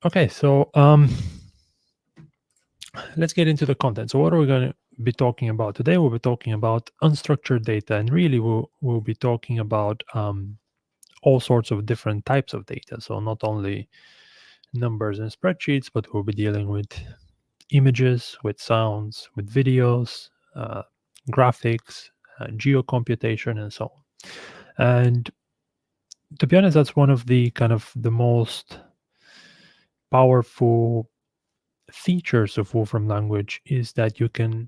Okay, so let's get into the content. So what are we going to be talking about today? We'll be talking about unstructured data, and really we'll be talking about all sorts of different types of data. So not only numbers and spreadsheets, but we'll be dealing with images, with sounds, with videos, graphics, geocomputation, and so on. And to be honest, that's one of the kind of the most powerful features of Wolfram language is that you can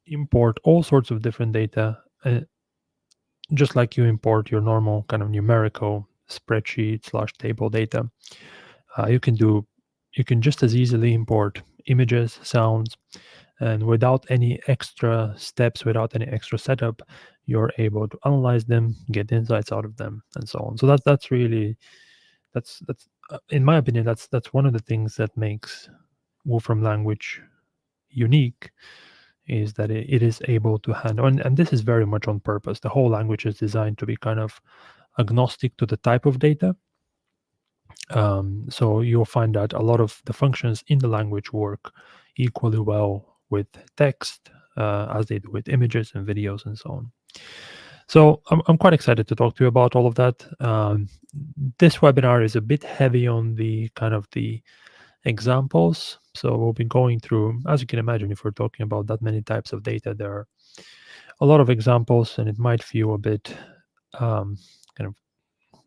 import all sorts of different data, just like you import your normal kind of numerical spreadsheet slash table data. You can just as easily import images, sounds, and without any extra steps, without any extra setup, you're able to analyze them, get insights out of them, and so on. So that's really that's in my opinion that's one of the things that makes Wolfram language unique, is that it is able to handle, and this is very much on purpose. The whole language is designed to be kind of agnostic to the type of data. So you'll find that a lot of the functions in the language work equally well with text as they do with images and videos and so on. So I'm quite excited to talk to you about all of that. This webinar is a bit heavy on the kind of the examples. So we'll be going through, as you can imagine, if we're talking about that many types of data, there are a lot of examples, and it might feel a bit kind of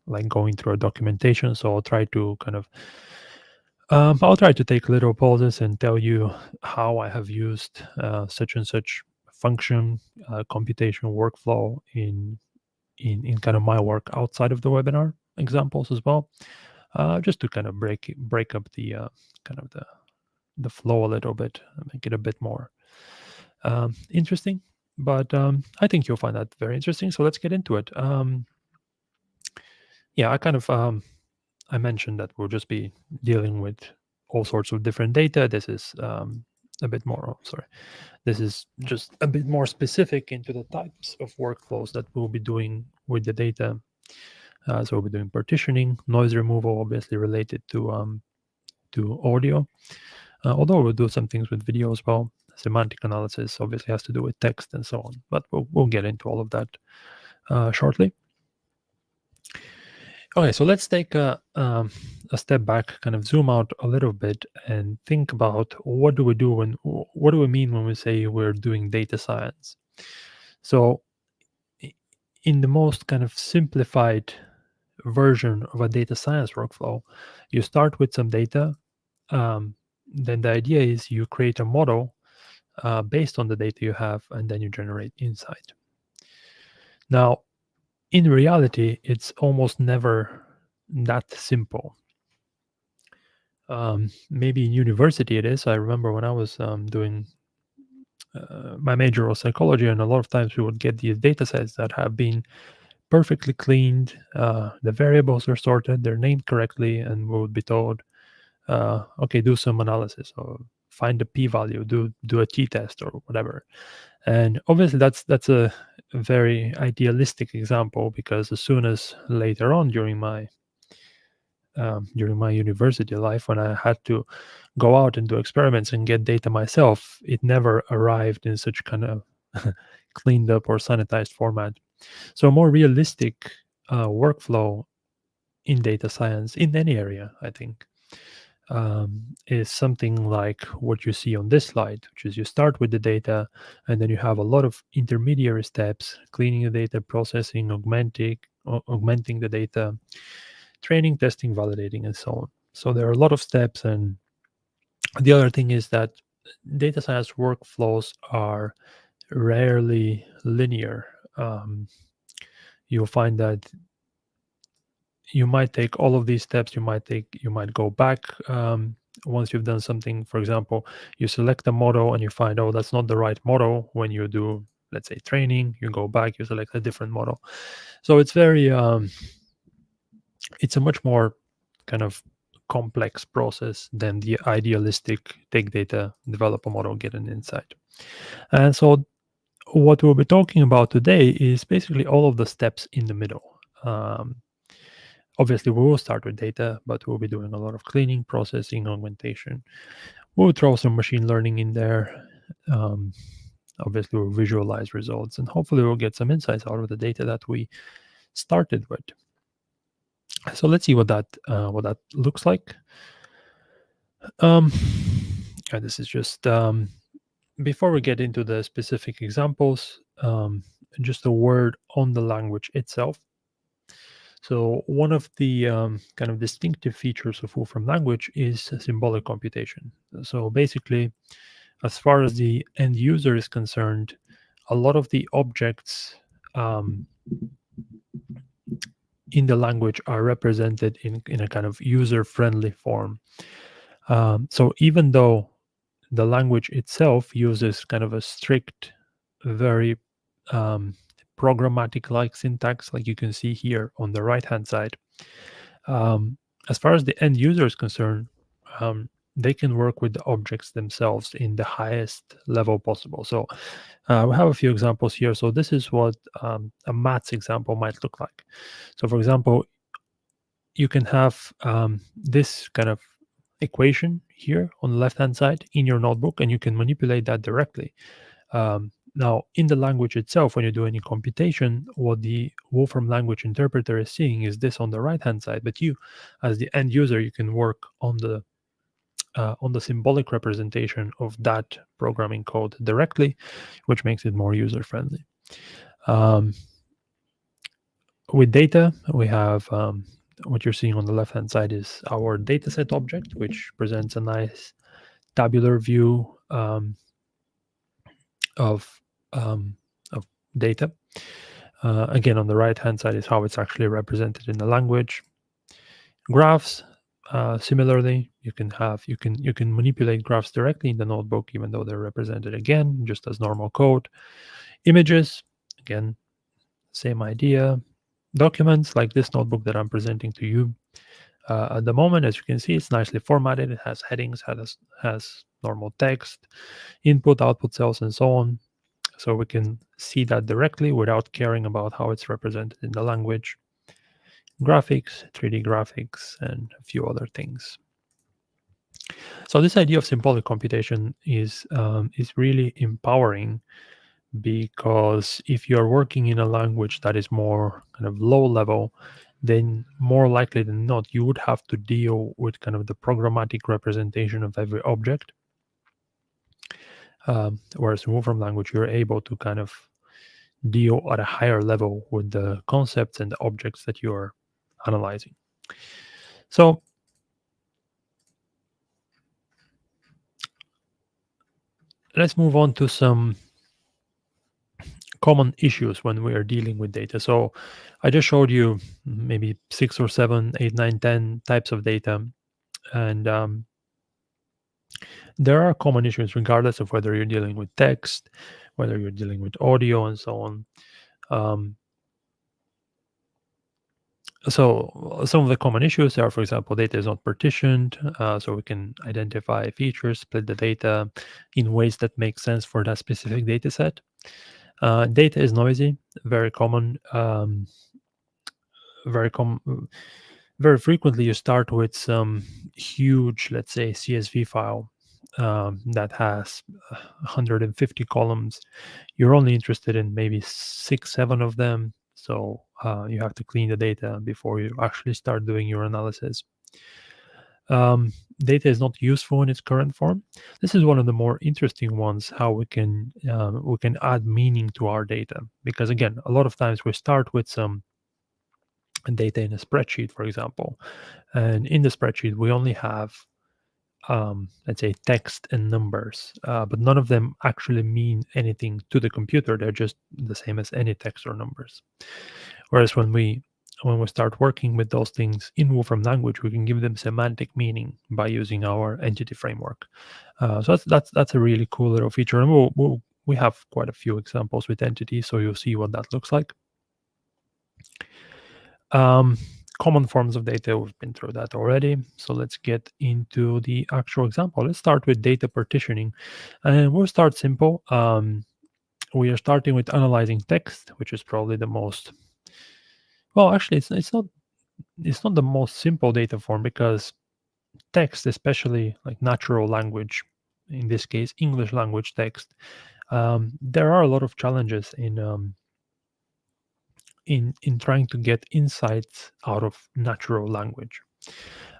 like going through a documentation. So I'll try to kind of I'll try to take little pauses and tell you how I have used such and such function, computational workflow in kind of my work outside of the webinar examples as well, just to kind of break up the kind of the flow a little bit, make it a bit more interesting. But I think you'll find that very interesting. So let's get into it. Yeah, I kind of I mentioned that we'll just be dealing with all sorts of different data. This is a bit more. Oh, sorry, this is just a bit more specific into the types of workflows that we'll be doing with the data. So we'll be doing partitioning, noise removal, obviously related to audio. Although we'll do some things with video as well. Semantic analysis obviously has to do with text and so on, but we'll get into all of that shortly. Okay, so let's take a step back, kind of zoom out a little bit, and think about what do we do what do we mean when we say we're doing data science. So, in the most kind of simplified version of a data science workflow, you start with some data. Then the idea is you create a model based on the data you have, and then you generate insight. Now, in reality, it's almost never that simple. Maybe in university it is. I remember when I was doing my major was psychology, and a lot of times we would get these data sets that have been perfectly cleaned. The variables are sorted, they're named correctly, and we would be told, okay, do some analysis or find the p-value, do a t-test or whatever. And obviously that's a very idealistic example, because as soon as later on during my university life, when I had to go out and do experiments and get data myself, it never arrived in such kind of cleaned up or sanitized format. So a more realistic workflow in data science in any area, I think, is something like what you see on this slide, which is you start with the data, and then you have a lot of intermediary steps: cleaning the data, processing, augmenting the data, training, testing, validating, and so on. So there are a lot of steps. And the other thing is that data science workflows are rarely linear. You'll find that you might take all of these steps. You might go back once you've done something. For example, you select a model and you find, oh, that's not the right model. When you do, let's say, training, you go back, you select a different model. So it's very it's a much more kind of complex process than the idealistic take data, develop a model, get an insight. And so what we'll be talking about today is basically all of the steps in the middle. Obviously, we will start with data, but we'll be doing a lot of cleaning, processing, augmentation. We'll throw some machine learning in there. Um, Obviously, we'll visualize results, and hopefully, we'll get some insights out of the data that we started with. So let's see what that looks like. This is just before we get into the specific examples. Just a word on the language itself. So one of the kind of distinctive features of Wolfram language is symbolic computation. So basically, as far as the end user is concerned, a lot of the objects um, in the language are represented in a kind of user-friendly form. So even though the language itself uses kind of a strict, very um, programmatic-like syntax, like you can see here on the right-hand side, um, as far as the end user is concerned, they can work with the objects themselves in the highest level possible. So we have a few examples here. So this is what a maths example might look like. So for example, you can have this kind of equation here on the left hand side in your notebook, and you can manipulate that directly. Now, in the language itself, when you do any computation, what the Wolfram language interpreter is seeing is this on the right hand side. But you, as the end user, you can work on the symbolic representation of that programming code directly, which makes it more user friendly. With data, we have what you're seeing on the left hand side is our dataset object, which presents a nice tabular view of data. Again, on the right hand side is how it's actually represented in the language. Graphs, similarly, you can manipulate graphs directly in the notebook, even though they're represented again just as normal code. Images, again, same idea. Documents like this notebook that I'm presenting to you. At the moment, as you can see, it's nicely formatted. It has headings, has normal text, input, output cells, and so on. So we can see that directly without caring about how it's represented in the language. Graphics, 3D graphics, and a few other things. So this idea of symbolic computation is really empowering, because if you're working in a language that is more kind of low level, then more likely than not, you would have to deal with kind of the programmatic representation of every object. Whereas in Wolfram language, you're able to kind of deal at a higher level with the concepts and the objects that you're analyzing. So let's move on to some common issues when we are dealing with data. So I just showed you maybe 6 or 7, 8, 9, 10 types of data. And there are common issues regardless of whether you're dealing with text, whether you're dealing with audio, and so on. So some of the common issues are, for example, data is not partitioned, so we can identify features, split the data in ways that make sense for that specific data set. Data is noisy, very common. Very frequently you start with some huge, let's say, CSV file that has 150 columns. You're only interested in maybe 6-7 of them, so you have to clean the data before you actually start doing your analysis. Data is not useful in its current form. This is one of the more interesting ones, how we can add meaning to our data, because again, a lot of times we start with some data in a spreadsheet, for example, and in the spreadsheet we only have let's say text and numbers, but none of them actually mean anything to the computer. They're just the same as any text or numbers. Whereas when we start working with those things in Wolfram language, we can give them semantic meaning by using our entity framework. So that's a really cool little feature, and we have quite a few examples with entities, so you'll see what that looks like. Common forms of data, we've been through that already. So let's get into the actual example. Let's start with data partitioning, and we'll start simple. We are starting with analyzing text, which is probably the most, well, actually, it's not it's not the most simple data form because text, especially like natural language, in this case English language text, there are a lot of challenges in trying to get insights out of natural language.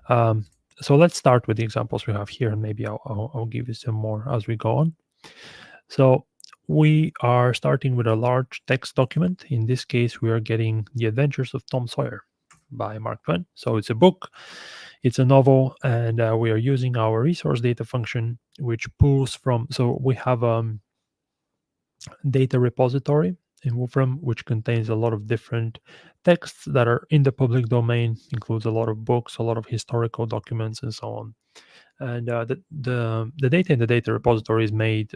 Um, so let's start with the examples we have here, and maybe I'll give you some more as we go on. So we are starting with a large text document. In this case, we are getting The Adventures of Tom Sawyer by Mark Twain. So it's a book, it's a novel, and we are using our resource data function, which pulls from. So we have data repository in Wolfram, which contains a lot of different texts that are in the public domain, includes a lot of books, a lot of historical documents, and so on. And the data in the data repository is made.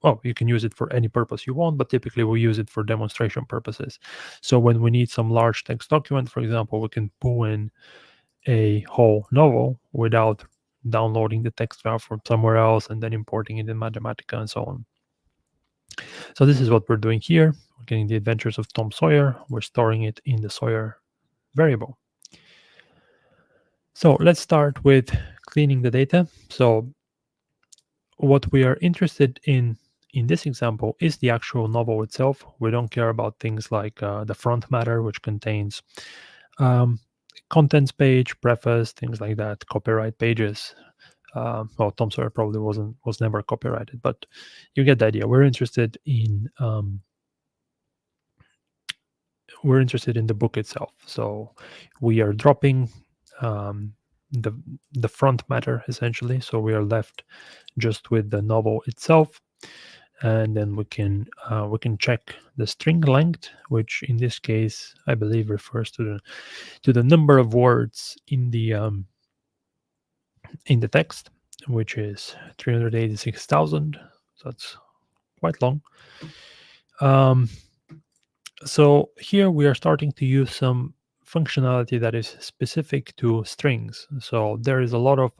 Well, you can use it for any purpose you want, but typically we use it for demonstration purposes. So when we need some large text document, for example, we can pull in a whole novel without downloading the text file from somewhere else and then importing it in Mathematica and so on. So this is what we're doing here. We're getting The Adventures of Tom Sawyer. We're storing it in the Sawyer variable. So let's start with cleaning the data. So what we are interested in this example is the actual novel itself. We don't care about things like the front matter, which contains um, contents page, preface, things like that, copyright pages. Well, Tom Sawyer probably was never copyrighted, but you get the idea. We're interested in the book itself. So we are dropping um, the front matter essentially. So we are left just with the novel itself, and then we can check the string length, which in this case I believe refers to the number of words in the text, which is 386,000. So that's quite long. So here we are starting to use some functionality that is specific to strings. So there is a lot of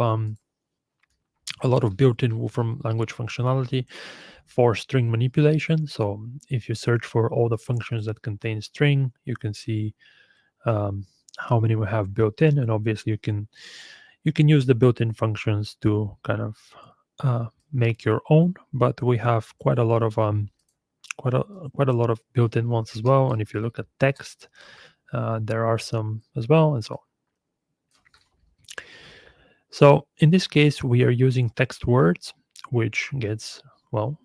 built-in Wolfram language functionality for string manipulation. So if you search for all the functions that contain string, you can see how many we have built in, and obviously you can use the built-in functions to kind of make your own. But we have quite a lot of built-in ones as well. And if you look at text, there are some as well, and so on. So in this case, we are using text words, which gets, well,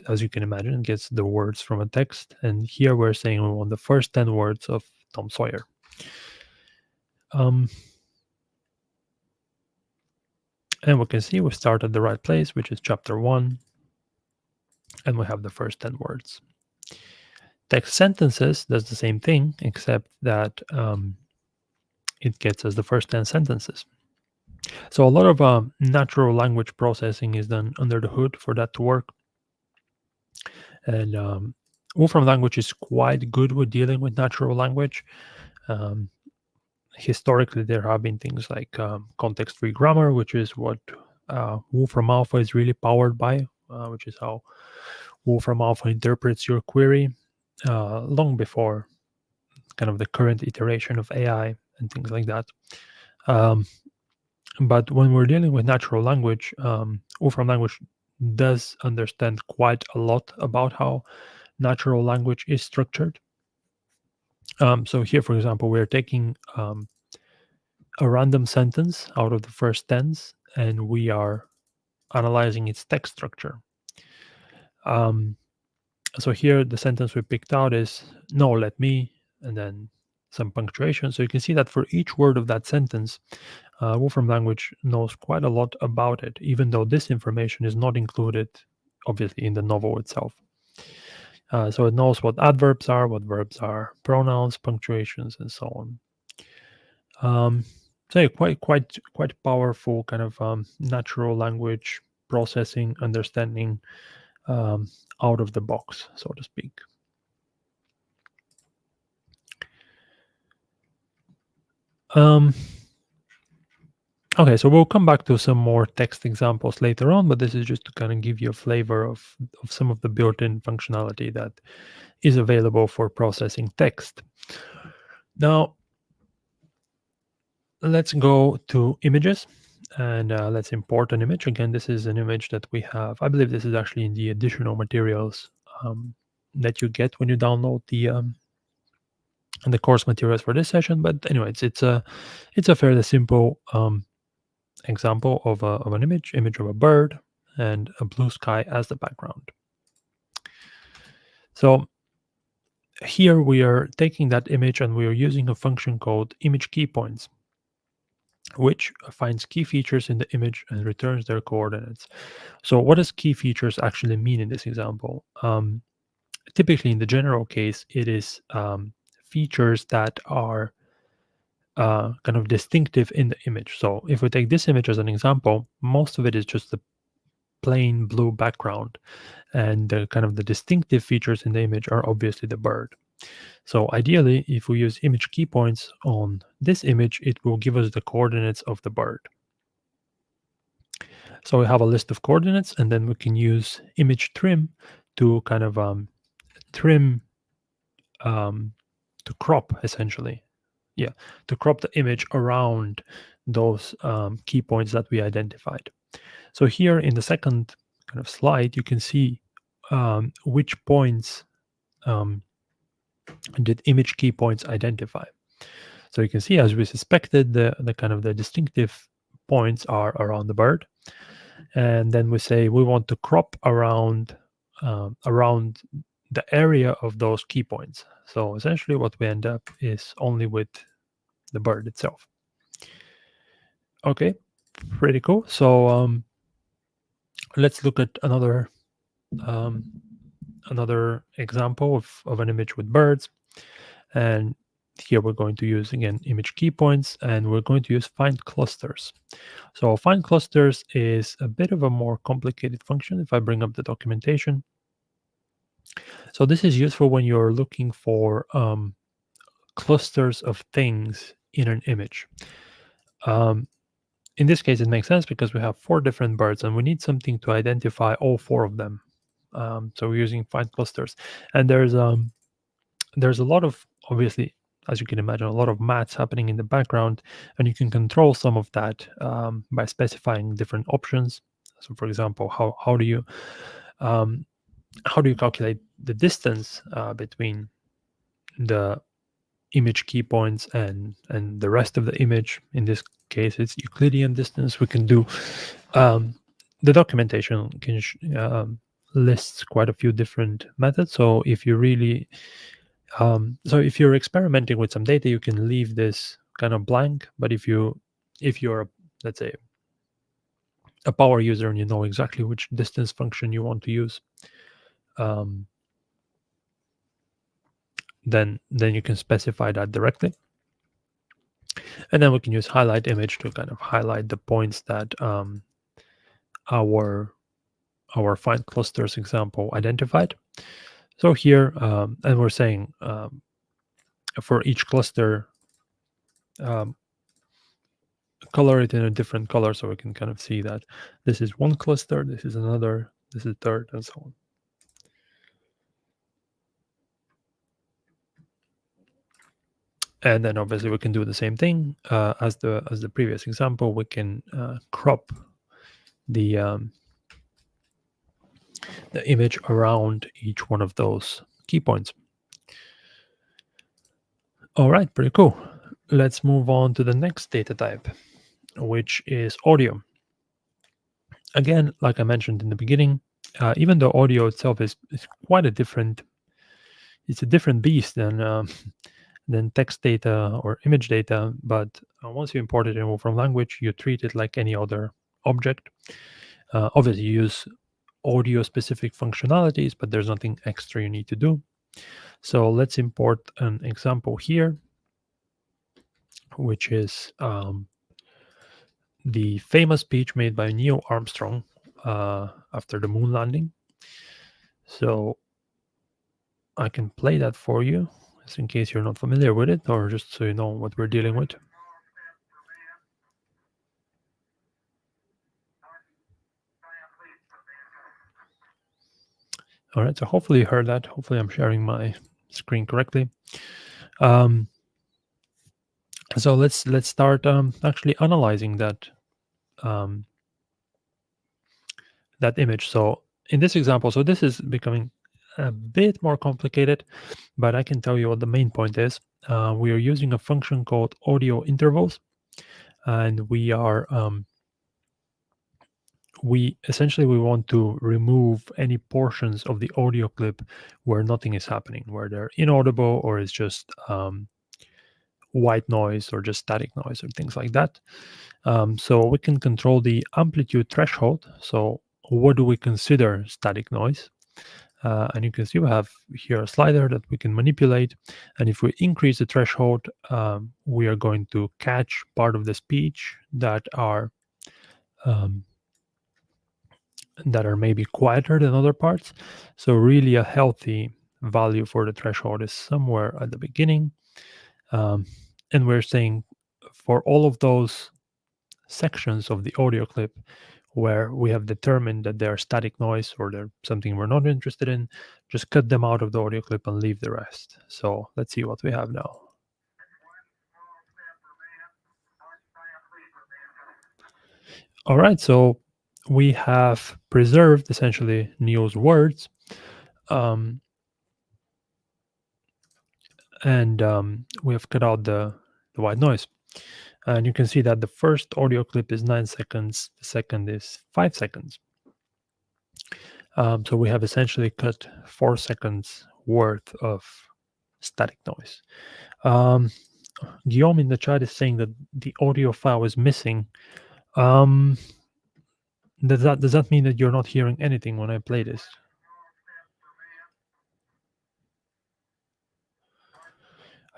as you can imagine, gets the words from a text. And here we're saying we want the first 10 words of Tom Sawyer. And we can see we start at the right place, which is chapter 1. And we have the first 10 words. Text sentences does the same thing, except that it gets us the first 10 sentences. So a lot of natural language processing is done under the hood for that to work. And Wolfram Language is quite good with dealing with natural language. Historically, there have been things like context-free grammar, which is what Wolfram Alpha is really powered by, which is how Wolfram Alpha interprets your query long before kind of the current iteration of AI and things like that. But when we're dealing with natural language, Wolfram Language does understand quite a lot about how natural language is structured. So here, for example, we're taking a random sentence out of the first tense, and we are analyzing its text structure. So here, the sentence we picked out is "no, let me," and then some punctuation. So you can see that for each word of that sentence, Wolfram Language knows quite a lot about it, even though this information is not included, obviously, in the novel itself. So it knows what adverbs are, what verbs are, pronouns, punctuations, and so on. So yeah, quite powerful kind of natural language processing, understanding out of the box, so to speak. Okay, so we'll come back to some more text examples later on, but this is just to kind of give you a flavor of some of the built-in functionality that is available for processing text. Now, let's go to images, and let's import an image. Again, this is an image that we have. I believe this is actually in the additional materials that you get when you download the course materials for this session. But anyways, it's a fairly simple example of an image of a bird and a blue sky as the background. So here we are taking that image and we are using a function called image key points, which finds key features in the image and returns their coordinates. So what does key features actually mean in this example? Typically in the general case, it is features that are kind of distinctive in the image. So if we take this image as an example, most of it is just the plain blue background, and the kind of the distinctive features in the image are obviously the bird. So ideally, if we use image key points on this image, it will give us the coordinates of the bird. So we have a list of coordinates, and then we can use image trim to kind of trim, to crop essentially. Yeah, to crop the image around those key points that we identified. So here in the second kind of slide, you can see which points did image key points identify. So you can see, as we suspected, the kind of the distinctive points are around the bird, and then we say we want to crop around around the area of those key points. So essentially, what we end up is only with the bird itself. Okay, pretty cool. So let's look at um, another example of an image with birds. And here we're going to use, again, image key points, and we're going to use find clusters. So find clusters is a bit of a more complicated function if I bring up the documentation. So this is useful when you're looking for clusters of things in an image. In this case, it makes sense because we have 4 different birds and we need something to identify all 4 of them. So we're using find clusters, and there's a lot of, obviously, as you can imagine, a lot of maths happening in the background, and you can control some of that by specifying different options. So, for example, um, how do you calculate the distance between the image key points and the rest of the image? In this case, it's Euclidean distance. We can do the documentation can lists quite a few different methods. So if you really so if you're experimenting with some data, you can leave this kind of blank. But if you're, let's say, a power user and you know exactly which distance function you want to use, um, then you can specify that directly. And then we can use highlight image to kind of highlight the points that our find clusters example identified. So here, and we're saying for each cluster, color it in a different color, so we can kind of see that this is one cluster, this is another, this is third, and so on. And then obviously we can do the same thing as the previous example. We can crop the image around each one of those key points. All right, pretty cool. Let's move on to the next data type, which is audio. Again, like I mentioned in the beginning, even though audio itself is quite a different, it's a different beast than text data or image data. But once you import it in Wolfram language, you treat it like any other object. Obviously, you use audio-specific functionalities, but there's nothing extra you need to do. So let's import an example here, which is the famous speech made by Neil Armstrong after the moon landing. So I can play that for you, just in case you're not familiar with it, or just so you know what we're dealing with. All right, so hopefully you heard that. Hopefully I'm sharing my screen correctly. So let's start actually analyzing um, that image. So in this example, so this is becoming a bit more complicated, but I can tell you what the main point is. We are using a function called audio intervals, and we essentially we want to remove any portions of the audio clip where nothing is happening, where they're inaudible or it's just white noise or just static noise or things like that. So we can control the amplitude threshold. So what do we consider static noise? And you can see we have here a slider that we can manipulate. And if we increase the threshold, we are going to catch part of the speech um, that are maybe quieter than other parts. So really a healthy value for the threshold is somewhere at the beginning. Um, and we're saying for all of those sections of the audio clip where we have determined that they're static noise or they're something we're not interested in, just cut them out of the audio clip and leave the rest. So let's see what we have now. All right, so we have preserved essentially Neo's words, um, and we have cut out the white noise. And you can see that the first audio clip is 9 seconds, the second is 5 seconds. So we have essentially cut 4 seconds worth of static noise. Um, Guillaume in the chat is saying that the audio file is missing. Um, does that mean that you're not hearing anything when I play this?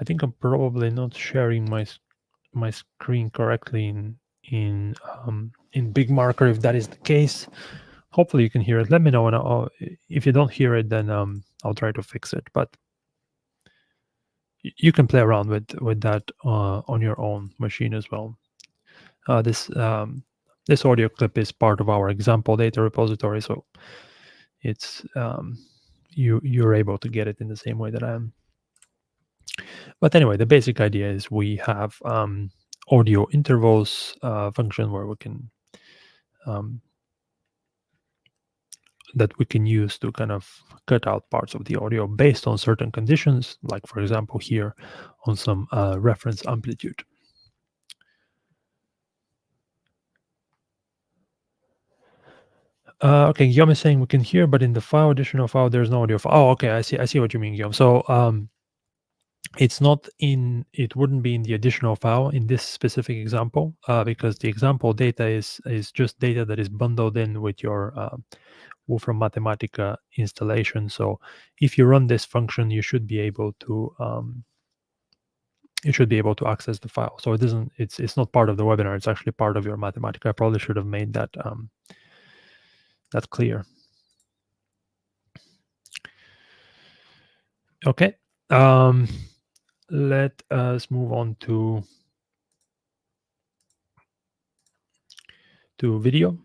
I think I'm probably not sharing my screen correctly in Big Marker. If that is the case, hopefully you can hear it. Let me know, and if you don't hear it, then I'll try to fix it. But you can play around with that on your own machine as well. This audio clip is part of our example data repository, so it's you're able to get it in the same way that I am. But anyway, the basic idea is we have audio intervals function where we can that we can use to kind of cut out parts of the audio based on certain conditions, like for example here on some reference amplitude. Okay, Guillaume is saying we can hear, but in the file, additional file, there's no audio file. Oh, okay, I see what you mean, Guillaume. So it's not in, it wouldn't be in the additional file in this specific example, because the example data is just data that is bundled in with your Wolfram Mathematica installation. So if you run this function, you should be able to access the file. So it doesn't, it's not part of the webinar. It's actually part of your Mathematica. I probably should have made that that clear. Okay. Let us move on to video.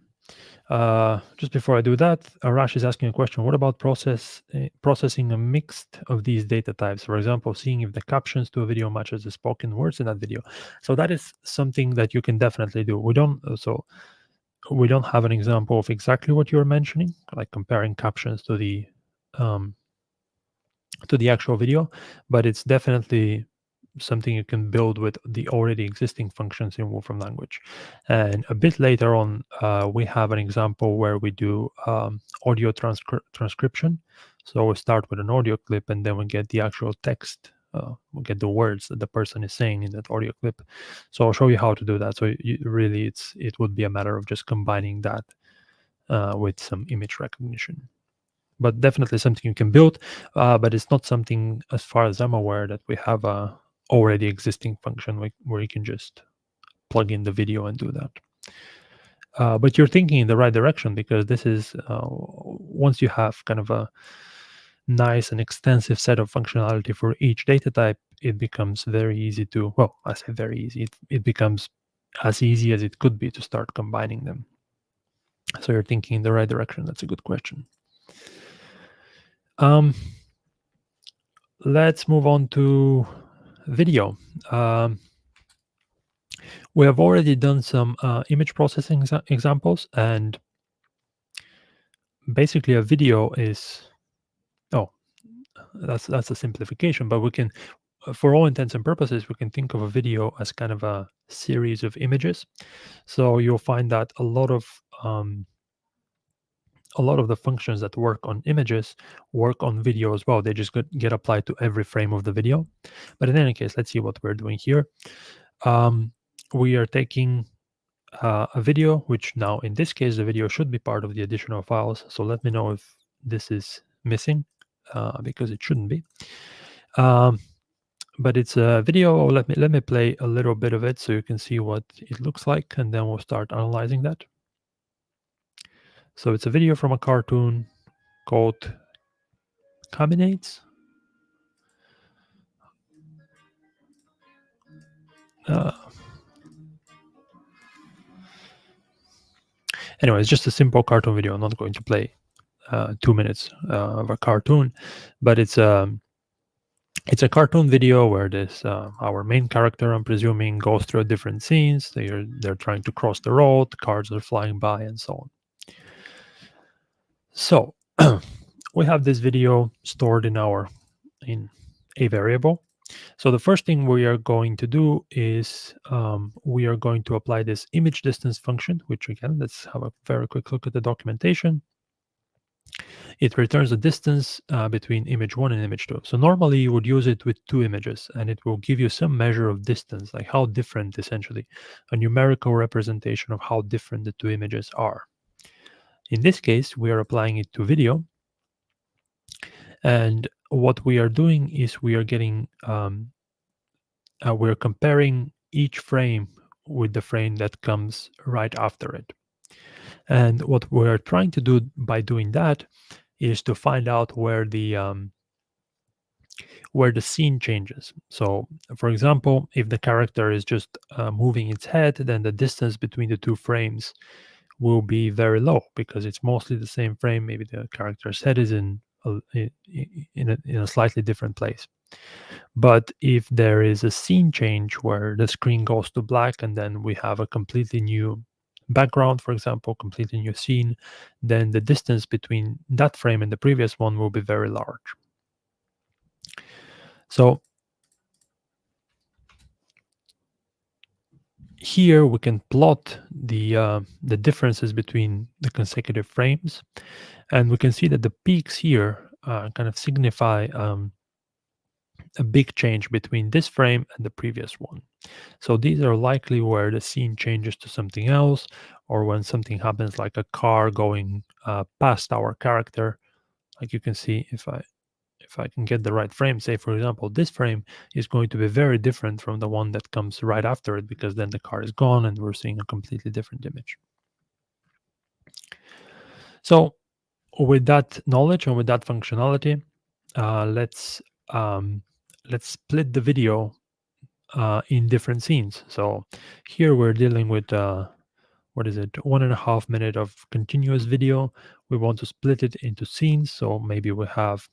Just before I do that, Arash is asking a question. What about processing a mixed of these data types? For example, seeing if the captions to a video matches the spoken words in that video. So that is something that you can definitely do. We don't have an example of exactly what you're mentioning, like comparing captions to the actual video, but it's definitely something you can build with the already existing functions in Wolfram Language. And a bit later on, we have an example where we do audio transcription. So we start with an audio clip, and then we get the actual text. We get the words that the person is saying in that audio clip. So I'll show you how to do that. So really, it would be a matter of just combining that with some image recognition. But definitely something you can build, but it's not something, as far as I'm aware, that we have a already existing function where you can just plug in the video and do that. But you're thinking in the right direction, because this is once you have kind of a nice and extensive set of functionality for each data type, it becomes very easy to, well, I say very easy, it becomes as easy as it could be to start combining them. So you're thinking in the right direction. That's a good question. Let's move on to video. We have already done some image processing examples, and basically a video is, oh, that's a simplification, but we can, for all intents and purposes, we can think of a video as kind of a series of images. So you'll find that a lot of the functions that work on images work on video as well. They just get applied to every frame of the video. But in any case, let's see what we're doing here. We are taking a video, which now in this case, the video should be part of the additional files. So let me know if this is missing, because it shouldn't be. But it's a video. Let me play a little bit of it so you can see what it looks like, and then we'll start analyzing that. So it's a video from a cartoon called Caminates. Anyway, it's just a simple cartoon video. I'm not going to play 2 minutes of a cartoon, but it's a cartoon video where this our main character, I'm presuming, goes through different scenes. They're trying to cross the road, cars are flying by, and so on. So we have this video stored in a variable. So the first thing we are going to do is we are going to apply this image distance function, which again, let's have a very quick look at the documentation. It returns the distance between image 1 and image 2. So normally you would use it with 2 images, and it will give you some measure of distance, like how different, essentially, a numerical representation of how different the 2 images are. In this case, we are applying it to video. And what we are doing is we are getting, we're comparing each frame with the frame that comes right after it. And what we're trying to do by doing that is to find out where the scene changes. So, for example, if the character is just moving its head, then the distance between the 2 frames will be very low because it's mostly the same frame. Maybe the character's head is in a slightly different place. But if there is a scene change where the screen goes to black and then we have a completely new background, for example, completely new scene, then the distance between that frame and the previous one will be very large. So here we can plot the differences between the consecutive frames, and we can see that the peaks here kind of signify a big change between this frame and the previous one. So these are likely where the scene changes to something else, or when something happens like a car going past our character. Like you can see, if I can get the right frame, say for example, this frame is going to be very different from the one that comes right after it, because then the car is gone and we're seeing a completely different image. So with that knowledge and with that functionality, let's split the video in different scenes. So here we're dealing with what is it, 1.5 minute of continuous video. We want to split it into scenes, so maybe we have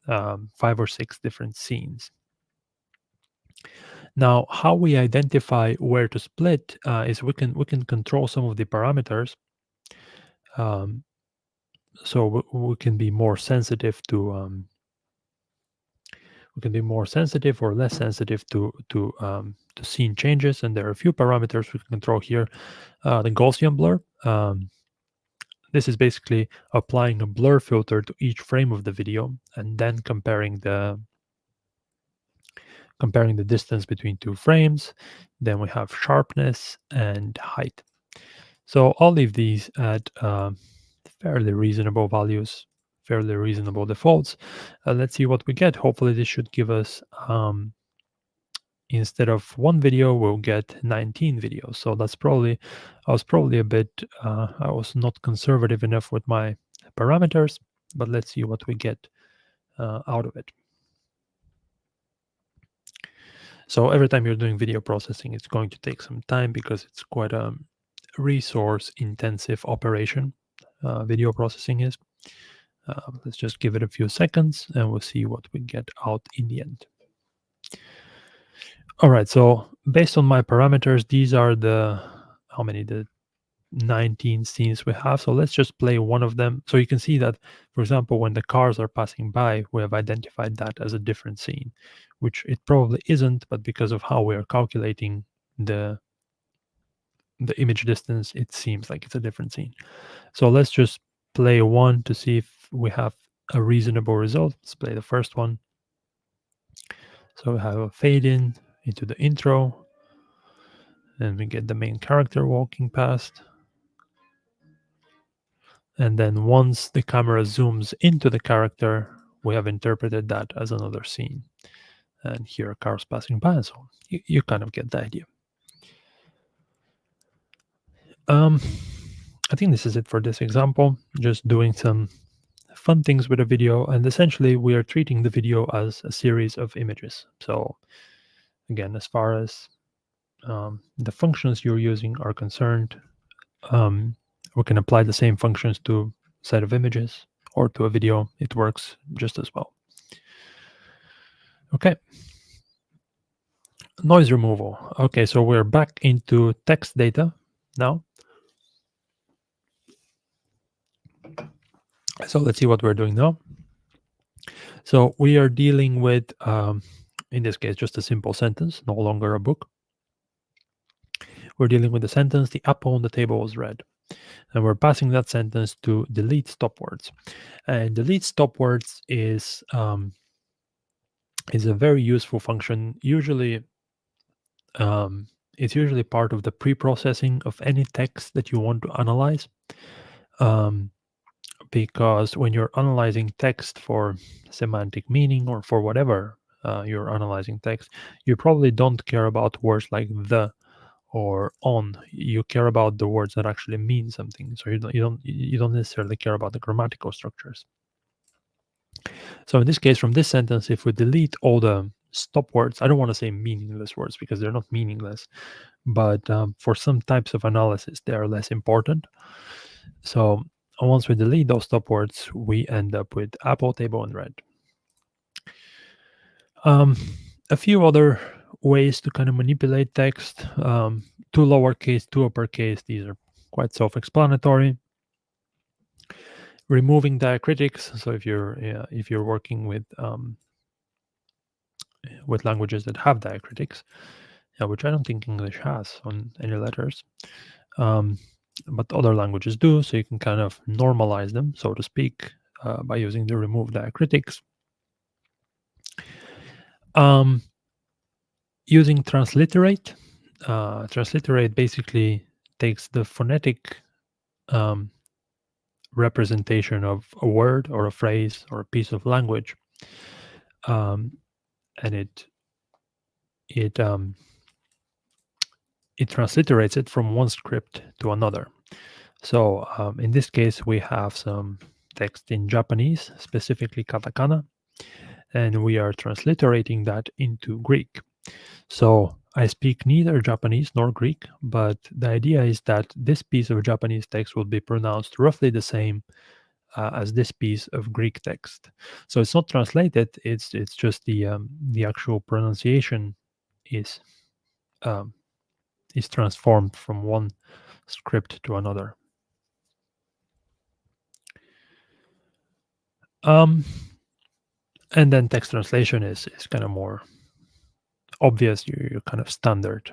5 or 6 different scenes. Now, how we identify where to split is we can control some of the parameters. So we can be more sensitive to or less sensitive to scene changes, and there are a few parameters we can control here. The Gaussian blur. This is basically applying a blur filter to each frame of the video and then comparing the distance between 2 frames. Then we have sharpness and height. So I'll leave these at fairly reasonable values, fairly reasonable defaults. Let's see what we get. Hopefully this should give us, instead of 1 video, we'll get 19 videos. So that's probably, I was not conservative enough with my parameters, but let's see what we get out of it. So every time you're doing video processing, it's going to take some time because it's quite a resource intensive operation. Video processing is. Let's just give it a few seconds and we'll see what we get out in the end. All right, so based on my parameters, these are the how many the 19 scenes we have. So let's just play one of them. So you can see that, for example, when the cars are passing by, we have identified that as a different scene, which it probably isn't, but because of how we are calculating the image distance, it seems like it's a different scene. So let's just play one to see if we have a reasonable result. Let's play the first one. So we have a fade in into the intro, and we get the main character walking past. And then once the camera zooms into the character, we have interpreted that as another scene. And here are cars passing by, so you kind of get the idea. I think this is it for this example, just doing some fun things with a video. And essentially, we are treating the video as a series of images. So again, as far as the functions you're using are concerned, we can apply the same functions to a set of images or to a video. It works just as well. Okay. Noise removal. Okay, so we're back into text data now. So let's see what we're doing now. So we are dealing with, in this case, just a simple sentence, no longer a book. We're dealing with the sentence, the apple on the table was red. And we're passing that sentence to delete stop words. And delete stop words is a very useful function. Usually, it's usually part of the pre-processing of any text that you want to analyze. Because when you're analyzing text for semantic meaning or for whatever you're analyzing text, you probably don't care about words like the or on. You care about the words that actually mean something. So you don't necessarily care about the grammatical structures. So in this case, from this sentence, if we delete all the stop words, I don't want to say meaningless words because they're not meaningless, but for some types of analysis, they are less important. So once we delete those stop words, we end up with apple, table, and red. A few other ways to kind of manipulate text. Two lowercase, two uppercase. These are quite self-explanatory. Removing diacritics. So if you're working with languages that have diacritics, which I don't think English has on any letters, but other languages do. So you can kind of normalize them, so to speak, by using the remove diacritics. Using transliterate. Transliterate basically takes the phonetic representation of a word or a phrase or a piece of language, and it transliterates it from one script to another. So in this case, we have some text in Japanese, specifically katakana, and we are transliterating that into Greek. So I speak neither Japanese nor Greek, but the idea is that this piece of Japanese text will be pronounced roughly the same as this piece of Greek text. So it's not translated; it's just the actual pronunciation is transformed from one script to another. And then text translation is kind of more obvious. You're kind of standard,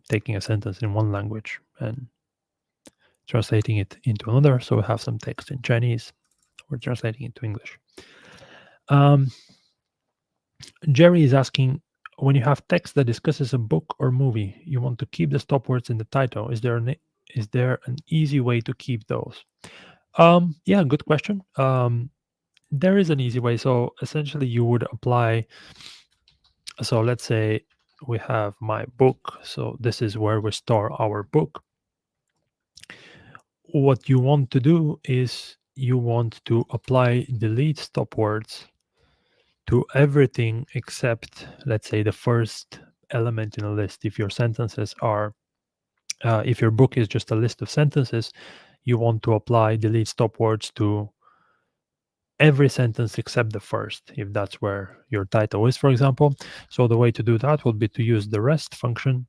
taking a sentence in one language and translating it into another. So we have some text in Chinese, we're translating it to English. Jerry is asking, when you have text that discusses a book or movie, you want to keep the stop words in the title. Is there an easy way to keep those? Yeah, good question. There is an easy way. So essentially, you would apply. So let's say we have my book. So this is where we store our book. What you want to do is you want to apply delete stop words to everything except, let's say, the first element in a list. If your sentences are, if your book is just a list of sentences, you want to apply delete stop words to every sentence except the first, if that's where your title is, for example. So the way to do that would be to use the rest function.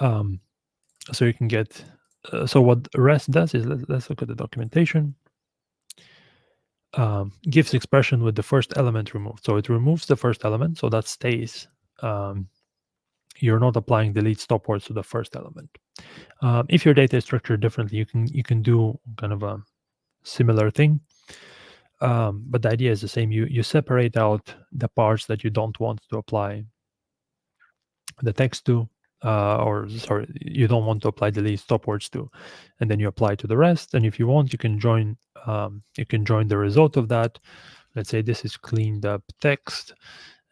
So you can get, so what rest does is, let's look at the documentation. Gives expression with the first element removed. So it removes the first element, so that stays. You're not applying delete stop words to the first element. If your data is structured differently, you can do kind of a similar thing. But the idea is the same. You separate out the parts that you don't want to apply the text to, or sorry, you don't want to apply delete stop words to, and then you apply to the rest. And if you want, you can join the result of that. Let's say this is cleaned up text,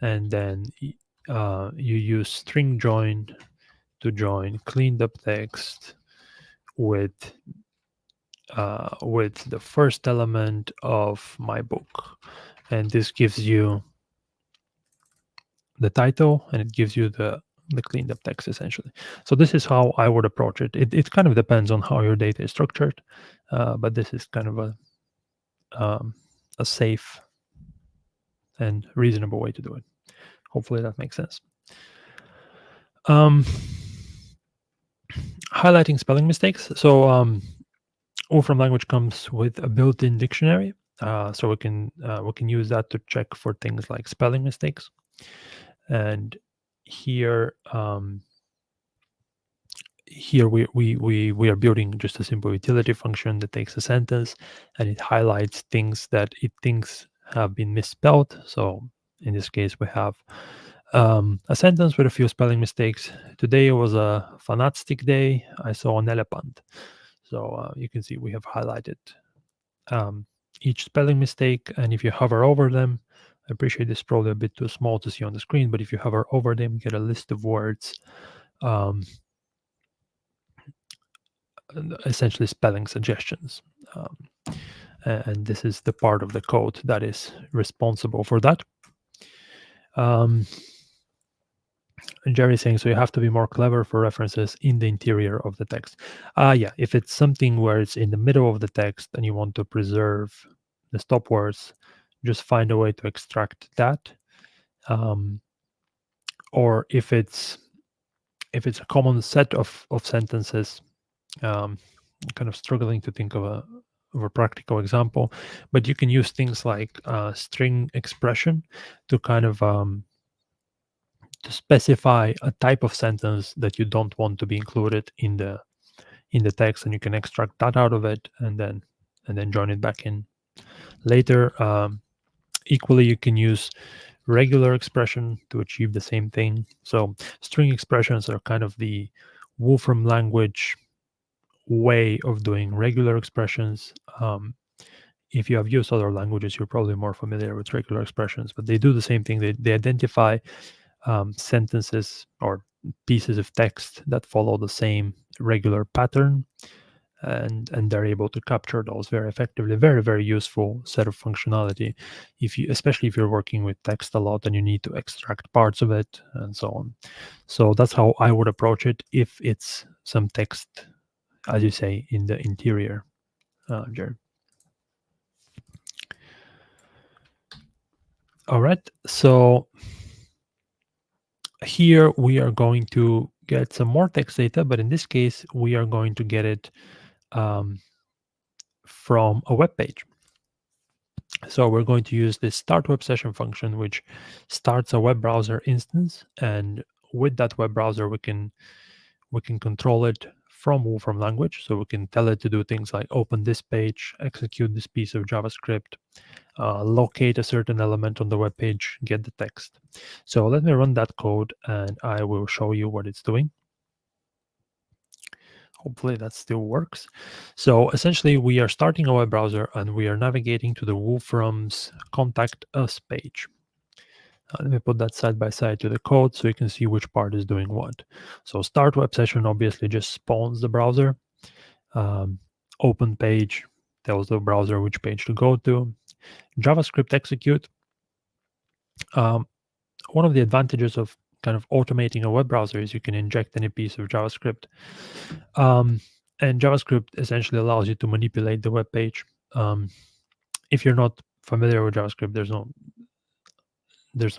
and then you use string join to join cleaned up text with the first element of my book, and this gives you the title, and it gives you the cleaned up text essentially. So this is how I would approach it. It kind of depends on how your data is structured, but this is kind of a safe and reasonable way to do it. Hopefully that makes sense. Highlighting spelling mistakes. So Wolfram Language comes with a built-in dictionary, so we can use that to check for things like spelling mistakes. And here we are building just a simple utility function that takes a sentence and it highlights things that it thinks have been misspelled. So in this case, we have a sentence with a few spelling mistakes. Today was a fantastic day. I saw an elephant. So you can see we have highlighted each spelling mistake, and if you hover over them, I appreciate this is probably a bit too small to see on the screen, but if you hover over them, you get a list of words, essentially spelling suggestions. And this is the part of the code that is responsible for that. And Jerry's saying, so you have to be more clever for references in the interior of the text. Yeah, if it's something where it's in the middle of the text and you want to preserve the stop words, just find a way to extract that. Or if it's a common set of sentences, I'm kind of struggling to think of a practical example, but you can use things like string expression to kind of to specify a type of sentence that you don't want to be included in the text, and you can extract that out of it and then join it back in later. Equally, you can use regular expression to achieve the same thing. So string expressions are kind of the Wolfram language way of doing regular expressions. If you have used other languages, you're probably more familiar with regular expressions, but they do the same thing. They identify sentences or pieces of text that follow the same regular pattern, and they're able to capture those very effectively. Very, very useful set of functionality, especially if you're working with text a lot and you need to extract parts of it and so on. So that's how I would approach it if it's some text, as you say, in the interior, Jared. All right, so here we are going to get some more text data, but in this case, we are going to get it from a web page. So we're going to use this start web session function, which starts a web browser instance, and with that web browser, we can control it from Wolfram language. So we can tell it to do things like open this page, execute this piece of JavaScript, locate a certain element on the web page, get the text. So let me run that code and I will show you what it's doing. Hopefully that still works. So essentially we are starting a web browser and we are navigating to the Wolfram's contact us page. Let me put that side by side to the code so you can see which part is doing what. So start web session obviously just spawns the browser. Open page tells the browser which page to go to. JavaScript execute. One of the advantages of kind of automating a web browser is you can inject any piece of JavaScript. And JavaScript essentially allows you to manipulate the web page. if you're not familiar with JavaScript, there's no there's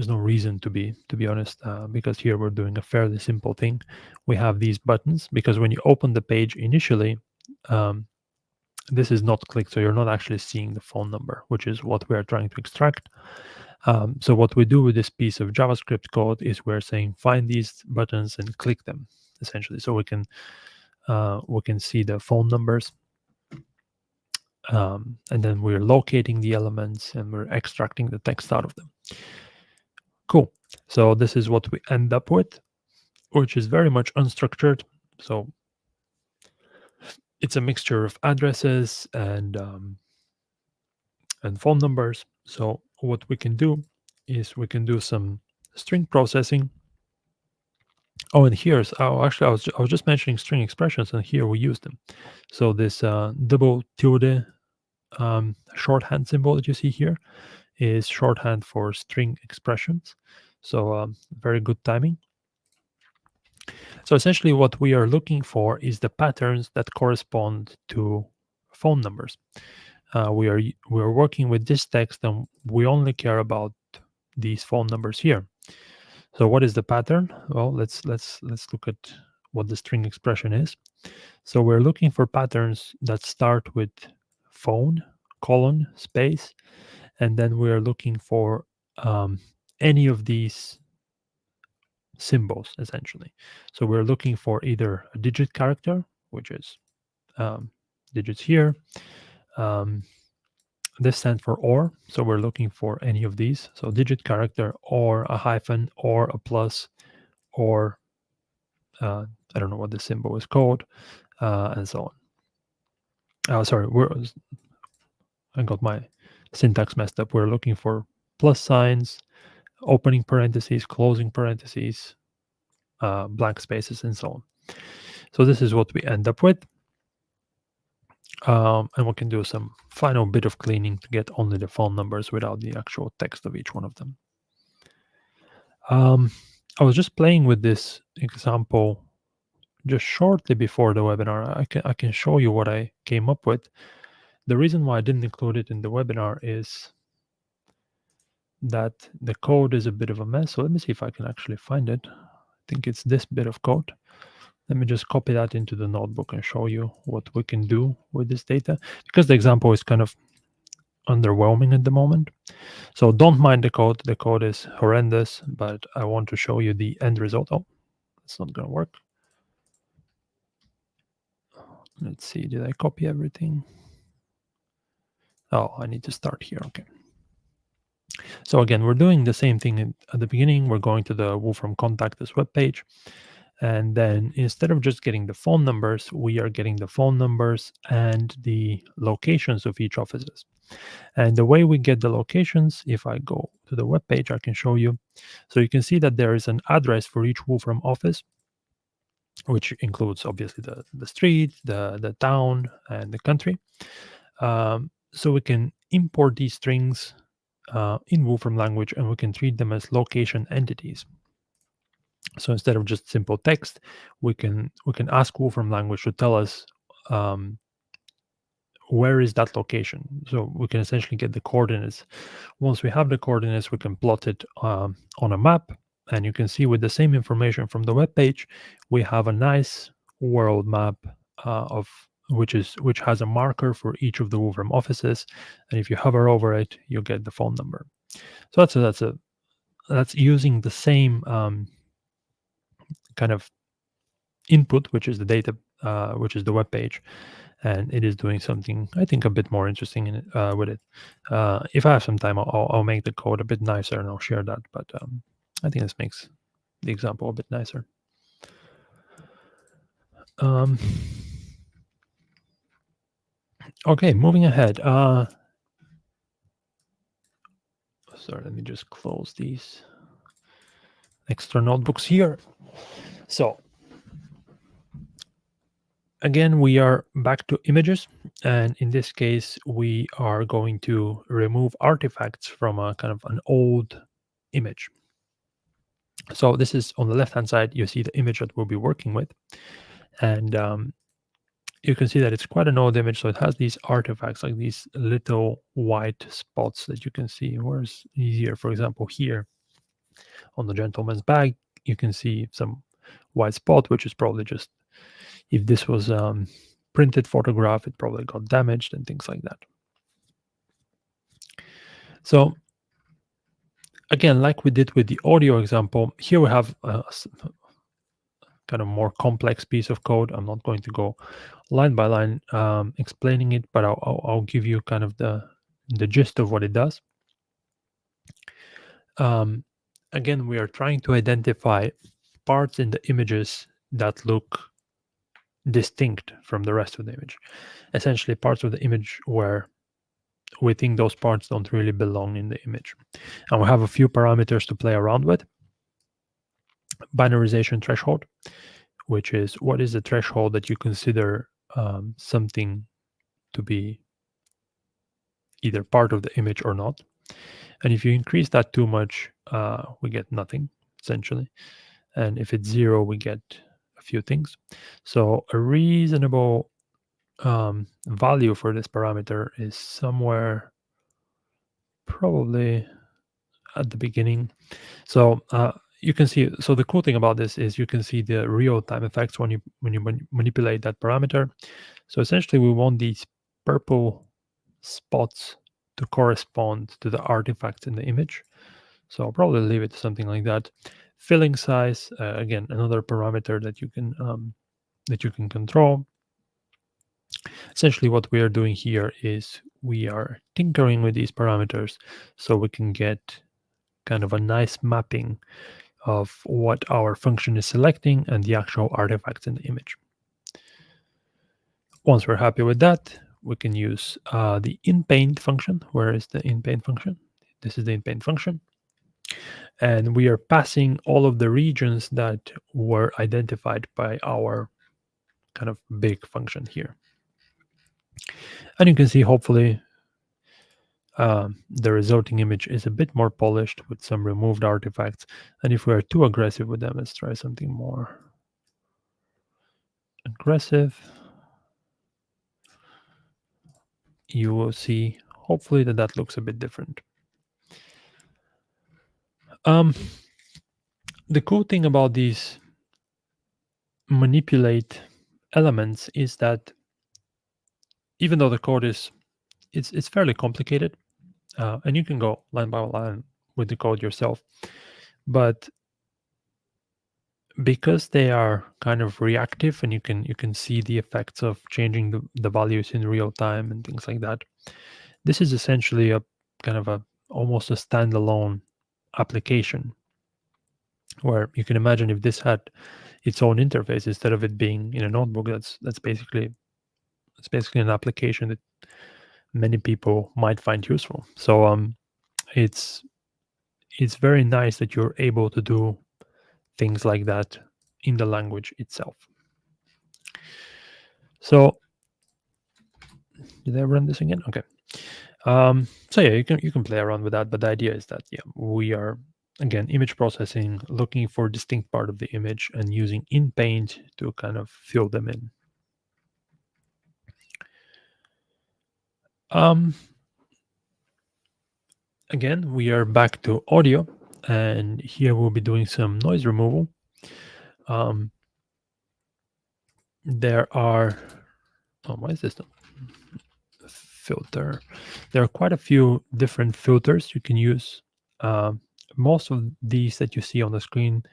no reason to be honest, because here we're doing a fairly simple thing. We have these buttons because when you open the page initially, um, this is not clicked, so you're not actually seeing the phone number, which is what we are trying to extract. So what we do with this piece of JavaScript code is we're saying find these buttons and click them, essentially, so we can see the phone numbers, and then we're locating the elements and we're extracting the text out of them. Cool. So this is what we end up with, which is very much unstructured. So it's a mixture of addresses and phone numbers. So what we can do is we can do some string processing. Oh, and here's actually I was just mentioning string expressions, and here we use them. So this double tilde shorthand symbol that you see here is shorthand for string expressions. So very good timing. So essentially what we are looking for is the patterns that correspond to phone numbers. We are working with this text, and we only care about these phone numbers here. So what is the pattern? Well, let's look at what the string expression is. So we're looking for patterns that start with phone, colon, space, and then we are looking for any of these symbols, essentially. So we're looking for either a digit character, which is digits here. This stands for or, so we're looking for any of these. So digit character, or a hyphen, or a plus, or I don't know what the symbol is called, and so on. Sorry, I got my syntax messed up. We're looking for plus signs, opening parentheses, closing parentheses, blank spaces, and so on. So this is what we end up with. And we can do some final bit of cleaning to get only the phone numbers without the actual text of each one of them. I was just playing with this example just shortly before the webinar. I can show you what I came up with. The reason why I didn't include it in the webinar is that the code is a bit of a mess. So let me see if I can actually find it. I think it's this bit of code. Let me just copy that into the notebook and show you what we can do with this data, because the example is kind of underwhelming at the moment. So don't mind the code. The code is horrendous, but I want to show you the end result. Oh, it's not going to work. Let's see. Did I copy everything? Oh, I need to start here. Okay. So again, we're doing the same thing at the beginning. We're going to the Wolfram Contact Us webpage. And then instead of just getting the phone numbers, we are getting the phone numbers and the locations of each offices. And the way we get the locations, if I go to the web page, I can show you. So you can see that there is an address for each Wolfram office, which includes obviously the street, the town, and the country. So we can import these strings in Wolfram language, and we can treat them as location entities. So instead of just simple text, we can ask Wolfram language to tell us where is that location. So we can essentially get the coordinates. Once we have the coordinates, we can plot it on a map, and you can see with the same information from the web page, we have a nice world map of which has a marker for each of the Wolfram offices, and if you hover over it, you get the phone number. So that's using the same kind of input, which is the data, which is the web page, and it is doing something I think a bit more interesting in it, with it. If I have some time, I'll make the code a bit nicer and I'll share that. But I think this makes the example a bit nicer. Okay, moving ahead. Sorry, let me just close these extra notebooks here. So again, we are back to images, and in this case, we are going to remove artifacts from a kind of an old image. So this is on the left-hand side, you see the image that we'll be working with, and you can see that it's quite an old image, so it has these artifacts, like these little white spots that you can see. Whereas easier, for example, here on the gentleman's bag, you can see some white spot, which is probably just, if this was printed photograph, it probably got damaged and things like that. So again, like we did with the audio example, here we have a kind of more complex piece of code. I'm not going to go line by line explaining it, but I'll give you kind of the gist of what it does. Again, we are trying to identify parts in the images that look distinct from the rest of the image. Essentially, parts of the image where we think those parts don't really belong in the image. And we have a few parameters to play around with. Binarization threshold, which is what is the threshold that you consider something to be either part of the image or not. And if you increase that too much, we get nothing, essentially. And if it's 0, we get a few things. So a reasonable value for this parameter is somewhere probably at the beginning. So you can see, so the cool thing about this is you can see the real-time effects when you manipulate that parameter. So essentially we want these purple spots to correspond to the artifacts in the image. So I'll probably leave it to something like that. Filling size, again, another parameter that you can control. Essentially what we are doing here is we are tinkering with these parameters so we can get kind of a nice mapping of what our function is selecting and the actual artifacts in the image. Once we're happy with that, we can use the inpaint function. Where is the inpaint function? This is the inpaint function. And we are passing all of the regions that were identified by our kind of big function here. And you can see, hopefully, the resulting image is a bit more polished with some removed artifacts. And if we are too aggressive with them, let's try something more aggressive. You will see, hopefully, that looks a bit different. The cool thing about these manipulate elements is that even though the code is it's fairly complicated, and you can go line by line with the code yourself, but because they are kind of reactive and you can see the effects of changing the values in real time and things like that, this is essentially a kind of a almost a standalone application, where you can imagine if this had its own interface instead of it being in a notebook. That's basically an application that many people might find useful. So it's very nice that you're able to do things like that in the language itself. So did I run this again? Okay. So yeah, you can play around with that, but the idea is that we are, again, image processing, looking for a distinct part of the image and using inpaint to kind of fill them in. Again, we are back to audio, and here we'll be doing some noise removal. There are, why is this filter? There are quite a few different filters you can use. Most of these that you see on the screen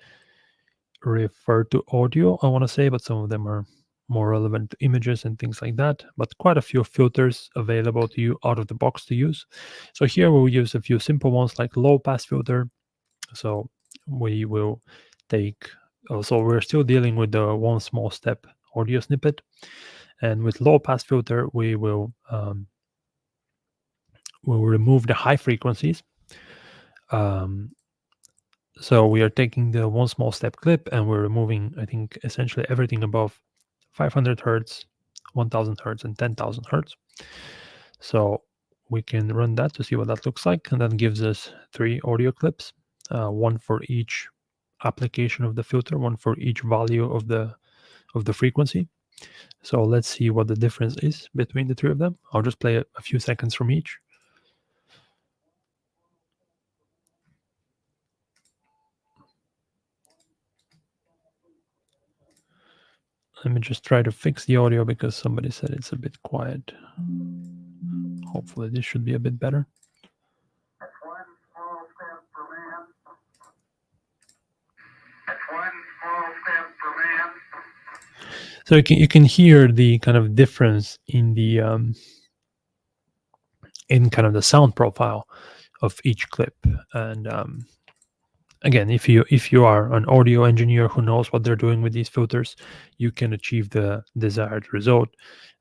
refer to audio, I want to say, but some of them are more relevant to images and things like that. But quite a few filters available to you out of the box to use. So here we'll use a few simple ones like low pass filter. So we will take, so we're still dealing with the one small step audio snippet. And with low pass filter, we will remove the high frequencies. So we are taking the one small step clip and we're removing, I think, essentially everything above 500 hertz, 1000 hertz, and 10,000 hertz. So we can run that to see what that looks like, and that gives us 3 audio clips, one for each application of the filter, one for each value of the frequency. So let's see what the difference is between the three of them. I'll just play a few seconds from each. Let me just try to fix the audio because somebody said it's a bit quiet. Hopefully this should be a bit better. That's one small step for man. That's one small step for man. So you can hear the kind of difference in the in kind of the sound profile of each clip. And again, if you are an audio engineer who knows what they're doing with these filters, you can achieve the desired result.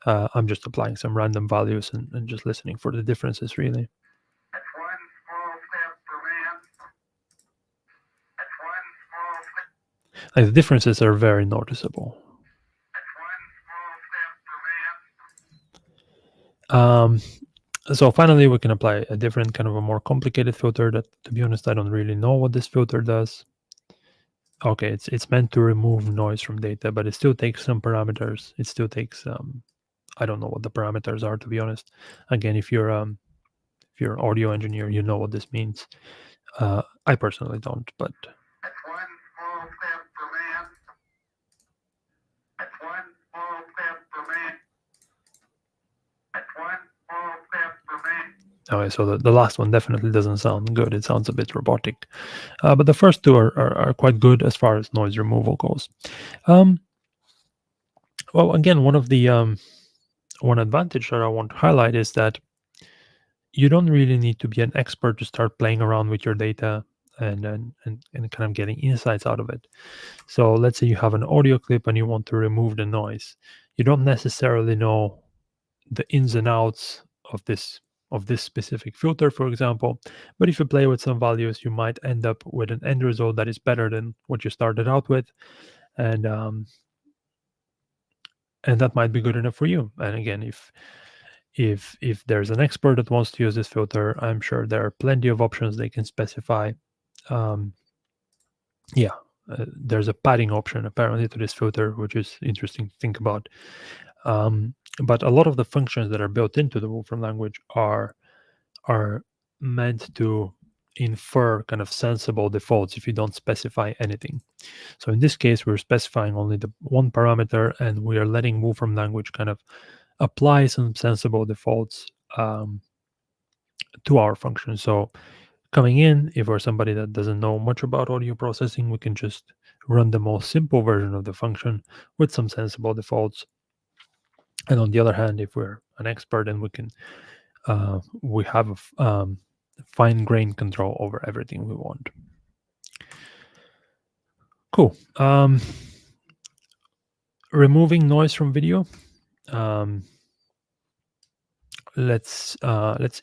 I'm just applying some random values and just listening for the differences, really. That's one small step for man. That's one small step. Like, the differences are very noticeable. That's one small step for man. So finally, we can apply a different kind of a more complicated filter that, to be honest, I don't really know what this filter does. Okay, it's meant to remove noise from data, but it still takes some parameters. It still takes I don't know what the parameters are, to be honest. Again, if you're an audio engineer, you know what this means. I personally don't, but That's one small step for man. That's one small step for man. That's one small step for man. okay, so the last one definitely doesn't sound good. It sounds a bit robotic. But the first two are quite good as far as noise removal goes. Well, again, one of the one advantage that I want to highlight is that you don't really need to be an expert to start playing around with your data and kind of getting insights out of it. So let's say you have an audio clip and you want to remove the noise. You don't necessarily know the ins and outs of this specific filter, for example. But if you play with some values, you might end up with an end result that is better than what you started out with, and that might be good enough for you. And again, if there's an expert that wants to use this filter, I'm sure there are plenty of options they can specify. Um, yeah, there's a padding option apparently to this filter, which is interesting to think about. But a lot of the functions that are built into the Wolfram language are meant to infer kind of sensible defaults if you don't specify anything. So in this case, we're specifying only the one parameter, and we are letting Wolfram language kind of apply some sensible defaults to our function. So coming in, if we're somebody that doesn't know much about audio processing, we can just run the most simple version of the function with some sensible defaults. And on the other hand, if we're an expert, then we have a fine-grained control over everything we want. Cool. Removing noise from video. Let's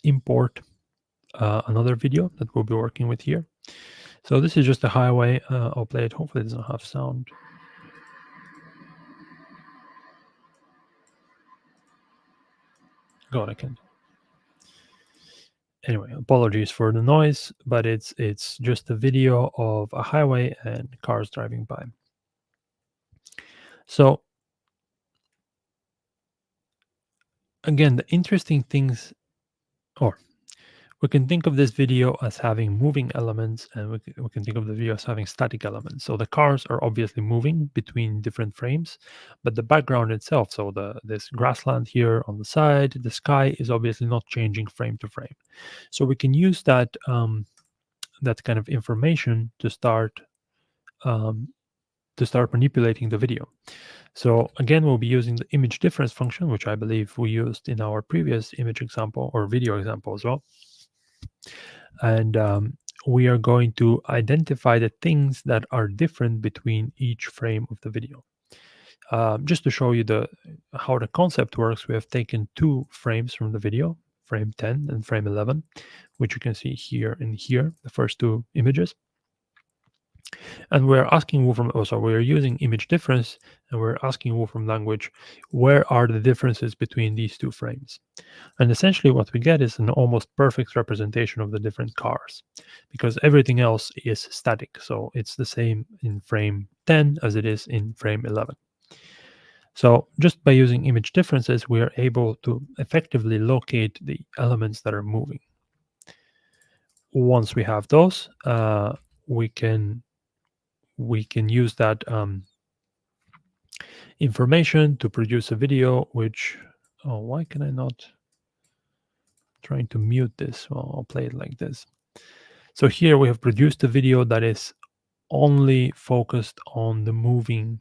import another video that we'll be working with here. So this is just a highway. I'll play it. Hopefully it doesn't have sound. God, I can't. Anyway, apologies for the noise, but it's just a video of a highway and cars driving by. So again, the interesting things, or we can think of this video as having moving elements, and we can think of the video as having static elements. So the cars are obviously moving between different frames, but the background itself, so this grassland here on the side, the sky, is obviously not changing frame to frame. So we can use that that kind of information to start manipulating the video. So again, we'll be using the image difference function, which I believe we used in our previous image example or video example as well. And we are going to identify the things that are different between each frame of the video. Just to show you how the concept works, we have taken two frames from the video, frame 10 and frame 11, which you can see here and here, the first two images. And we're asking Wolfram, so we're using image difference, and we're asking Wolfram language, where are the differences between these two frames? And essentially what we get is an almost perfect representation of the different cars, because everything else is static. So it's the same in frame 10 as it is in frame 11. So just by using image differences, we are able to effectively locate the elements that are moving. Once we have those, we can use that information to produce a video. Which, oh, why can I not? Trying to mute this. Well, I'll play it like this. So here we have produced a video that is only focused on the moving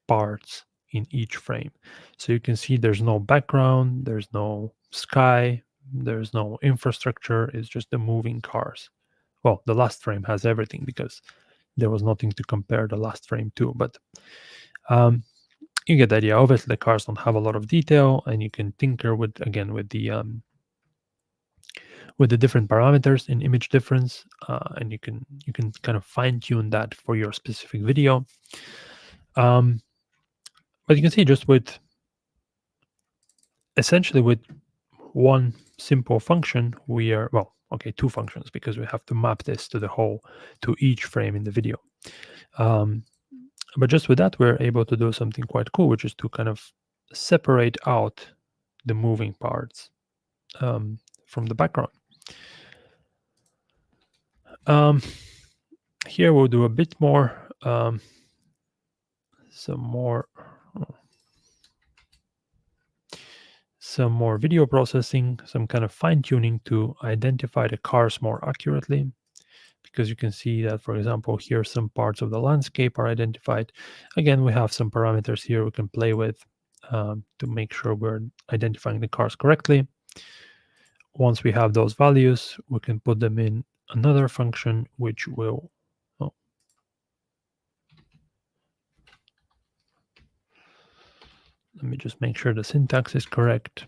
parts in each frame. So you can see there's no background, there's no sky, there's no infrastructure, it's just the moving cars. Well, the last frame has everything because there was nothing to compare the last frame to, but you get the idea. Obviously, the cars don't have a lot of detail, and you can tinker with, again, with the different parameters in image difference, and you can kind of fine tune that for your specific video. But you can see just with essentially with one simple function, we are, well, okay, two functions, because we have to map this to the whole, to each frame in the video. But just with that, we're able to do something quite cool, which is to kind of separate out the moving parts from the background. Here we'll do a bit more, some more video processing, some kind of fine tuning to identify the cars more accurately. Because you can see that, for example, here some parts of the landscape are identified. Again, we have some parameters here we can play with to make sure we're identifying the cars correctly. Once we have those values, we can put them in another function, which will, let me just make sure the syntax is correct.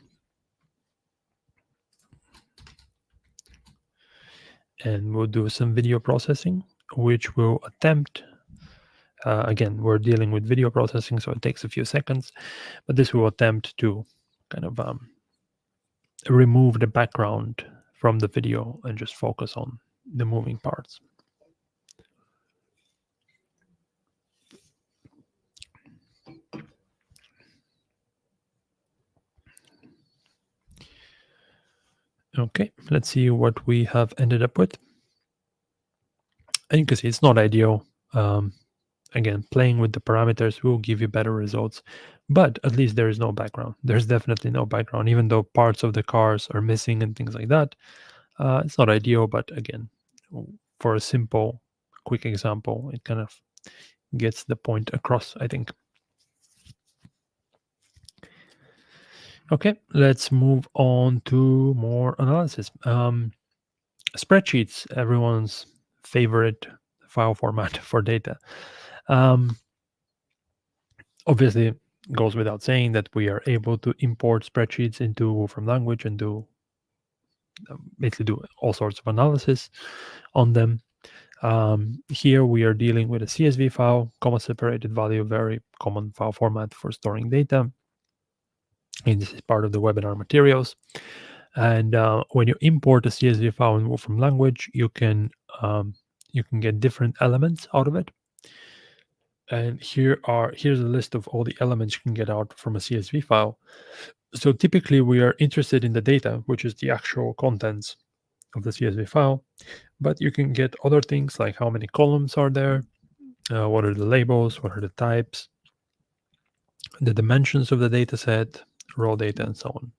And we'll do some video processing, which will attempt, again, we're dealing with video processing, so it takes a few seconds, but this will attempt to kind of remove the background from the video and just focus on the moving parts. Okay, let's see what we have ended up with. And you can see it's not ideal. Again, playing with the parameters will give you better results, but at least there is no background. There's definitely no background, even though parts of the cars are missing and things like that. It's not ideal, but again, for a simple, quick example, it kind of gets the point across, I think. Okay, let's move on to more analysis. Spreadsheets, everyone's favorite file format for data. Obviously, goes without saying that we are able to import spreadsheets into Wolfram Language and basically do all sorts of analysis on them. Here we are dealing with a CSV file, comma separated value, very common file format for storing data. And this is part of the webinar materials. And when you import a CSV file in Wolfram Language, you can get different elements out of it. And here's a list of all the elements you can get out from a CSV file. So typically we are interested in the data, which is the actual contents of the CSV file, but you can get other things like how many columns are there, what are the labels, what are the types, the dimensions of the data set, raw data, and so on.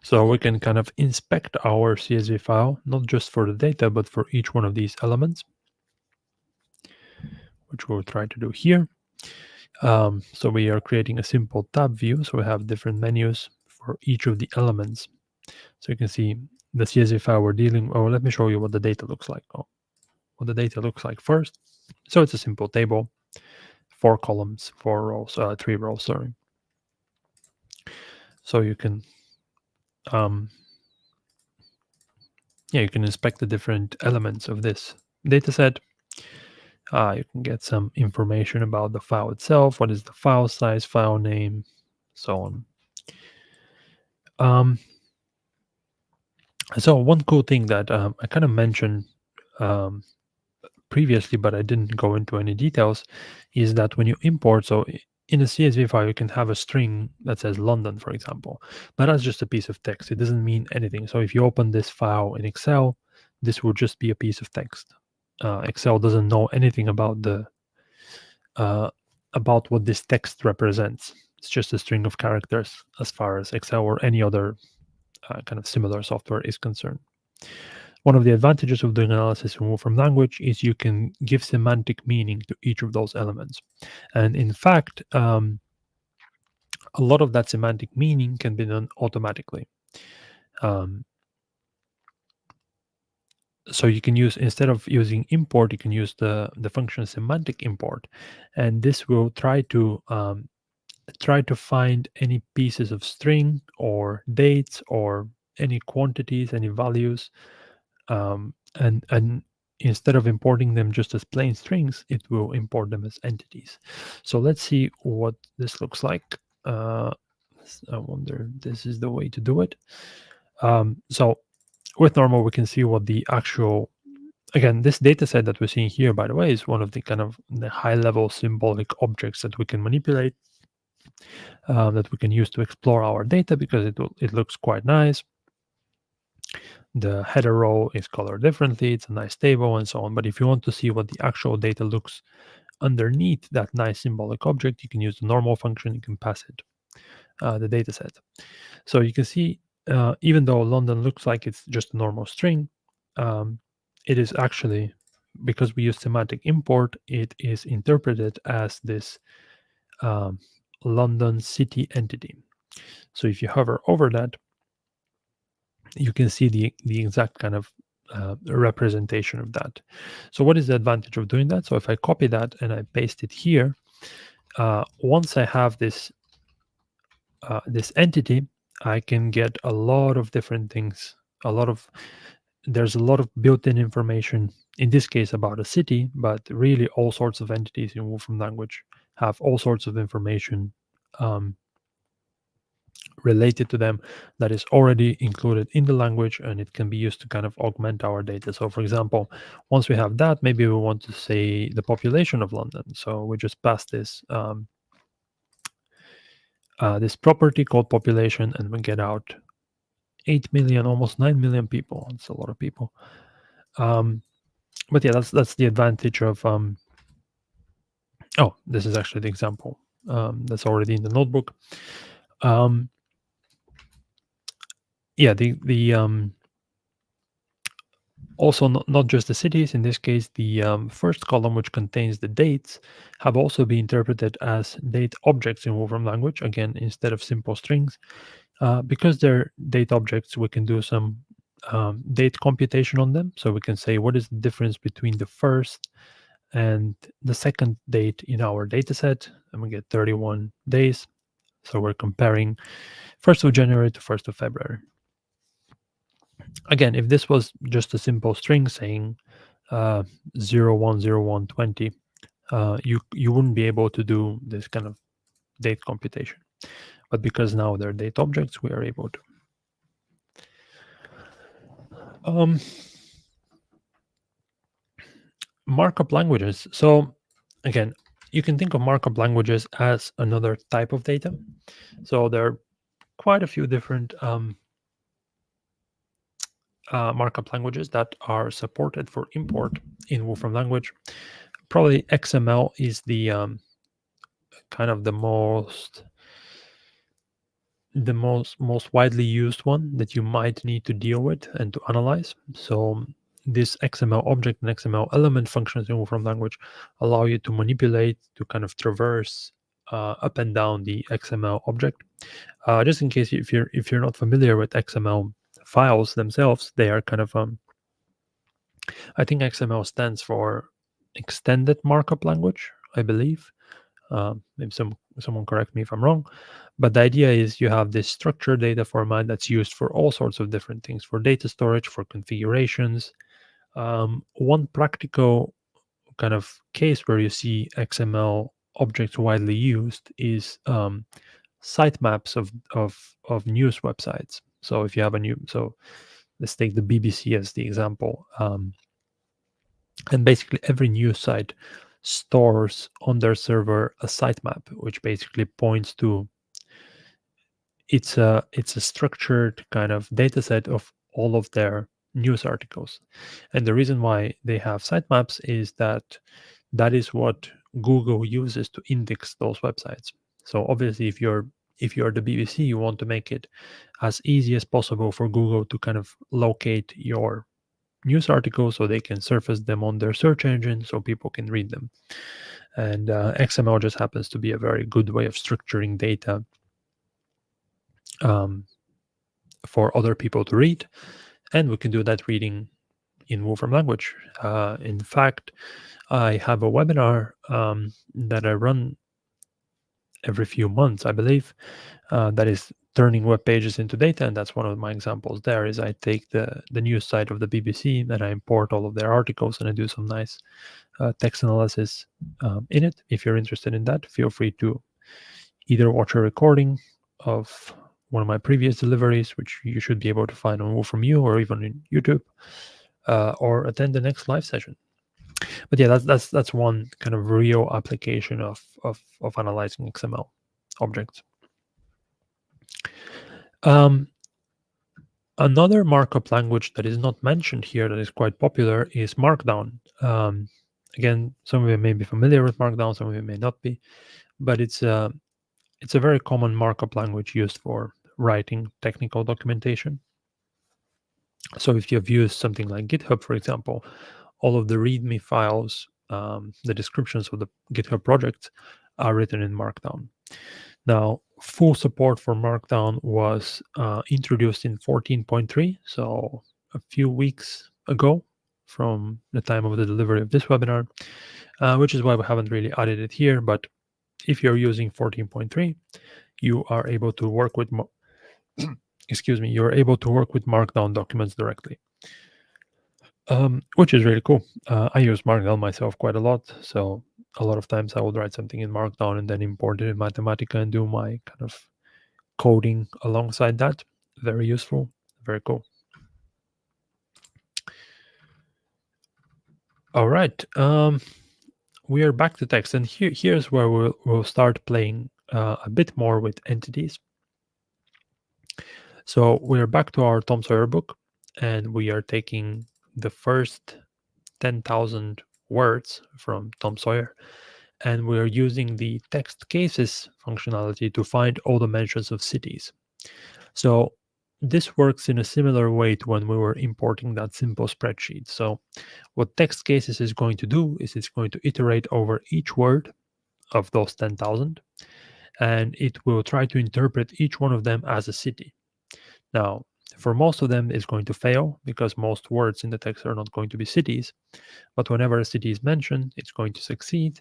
So we can kind of inspect our CSV file, not just for the data, but for each one of these elements, which we'll try to do here. So we are creating a simple tab view. So we have different menus for each of the elements. So you can see the CSV file we're dealing. Oh, let me show you what the data looks like. What the data looks like first. So it's a simple table, 4 columns, 4 rows, 3 rows, sorry. So you can, you can inspect the different elements of this data set. You can get some information about the file itself. What is the file size, file name, so on. So one cool thing that I kind of mentioned previously, but I didn't go into any details, is that when you import, so in a CSV file, you can have a string that says London, for example, but that's just a piece of text. It doesn't mean anything. So if you open this file in Excel, this will just be a piece of text. Excel doesn't know anything about about what this text represents. It's just a string of characters as far as Excel or any other kind of similar software is concerned. One of the advantages of doing analysis in Wolfram language is you can give semantic meaning to each of those elements. And in fact, a lot of that semantic meaning can be done automatically. So you can use, instead of using import, you can use the function semantic import, and this will try to find any pieces of string or dates or any quantities, any values, and instead of importing them just as plain strings, it will import them as entities. So let's see what this looks like. I wonder if this is the way to do it. So with normal, we can see what the actual, again, this data set that we're seeing here, by the way, is one of the kind of the high level symbolic objects that we can manipulate, that we can use to explore our data, because it looks quite nice. The header row is colored differently. It's a nice table and so on. But if you want to see what the actual data looks underneath that nice symbolic object, you can use the normal function. You can pass it the data set. So you can see, even though London looks like it's just a normal string, it is actually, because we use semantic import, it is interpreted as this London city entity. So if you hover over that, you can see the exact kind of representation of that. So what is the advantage of doing that? So if I copy that and I paste it here, once I have this this entity, I can get a lot of different things. There's a lot of built-in information, in this case about a city, but really all sorts of entities in Wolfram language have all sorts of information related to them that is already included in the language, and it can be used to kind of augment our data. So for example, once we have that, maybe we want to say the population of London. So we just pass this this property called population, and we get out 8 million, almost 9 million people. It's a lot of people. But yeah, that's the advantage of oh, this is actually the example that's already in the notebook. Yeah, the also not just the cities. In this case, the first column, which contains the dates, have also been interpreted as date objects in Wolfram language, again, instead of simple strings. Because they're date objects, we can do some date computation on them. So we can say, what is the difference between the first and the second date in our data set? And we get 31 days. So we're comparing 1st of January to 1st of February. Again, if this was just a simple string saying 010120, you wouldn't be able to do this kind of date computation. But because now they're date objects, we are able to. Markup languages. So again, you can think of markup languages as another type of data. So there are quite a few different markup languages that are supported for import in Wolfram language. Probably XML is the kind of the most widely used one that you might need to deal with and to analyze. So this XML object and XML element functions in Wolfram language allow you to manipulate, to kind of traverse up and down the XML object. Just in case if you're not familiar with XML files themselves, they are kind of I think XML stands for extended markup language, I believe. Maybe someone correct me if I'm wrong, but the idea is you have this structured data format that's used for all sorts of different things, for data storage, for configurations. One practical kind of case where you see XML objects widely used is sitemaps of news websites. So if you have so let's take the BBC as the example. And basically every news site stores on their server a sitemap, which basically points to it's a structured kind of data set of all of their news articles. And the reason why they have sitemaps is that that is what Google uses to index those websites. So obviously if you're the BBC, you want to make it as easy as possible for Google to kind of locate your news articles so they can surface them on their search engine so people can read them. And XML just happens to be a very good way of structuring data um, for other people to read. And we can do that reading in Wolfram Language. In fact, I have a webinar that I run every few months, I believe, that is turning web pages into data, and that's one of my examples. There is I take the news site of the BBC and I import all of their articles and I do some nice text analysis in it. If you're interested in that, feel free to either watch a recording of one of my previous deliveries, which you should be able to find on WolframU or even in YouTube, or attend the next live session. But yeah, that's one kind of real application of analyzing XML objects. Another markup language that is not mentioned here that is quite popular is Markdown. Again, some of you may be familiar with Markdown, some of you may not be, but it's a very common markup language used for writing technical documentation. So if you've used something like GitHub, for example, all of the README files, the descriptions of the GitHub projects are written in Markdown. Now, full support for Markdown was introduced in 14.3, so a few weeks ago from the time of the delivery of this webinar, which is why we haven't really added it here. But if you're using 14.3, you are able to work with you're able to work with Markdown documents directly, which is really cool. I use Markdown myself quite a lot, so a lot of times I would write something in Markdown and then import it in Mathematica and do my kind of coding alongside that. Very useful, very cool. All right, we are back to text, and here's where we'll start playing a bit more with entities. So we're back to our Tom Sawyer book, and we are taking the first 10,000 words from Tom Sawyer, and we're using the text cases functionality to find all the mentions of cities. So this works in a similar way to when we were importing that simple spreadsheet. So what text cases is going to do is it's going to iterate over each word of those 10,000, and it will try to interpret each one of them as a city. Now, for most of them, it's going to fail because most words in the text are not going to be cities. But whenever a city is mentioned, it's going to succeed,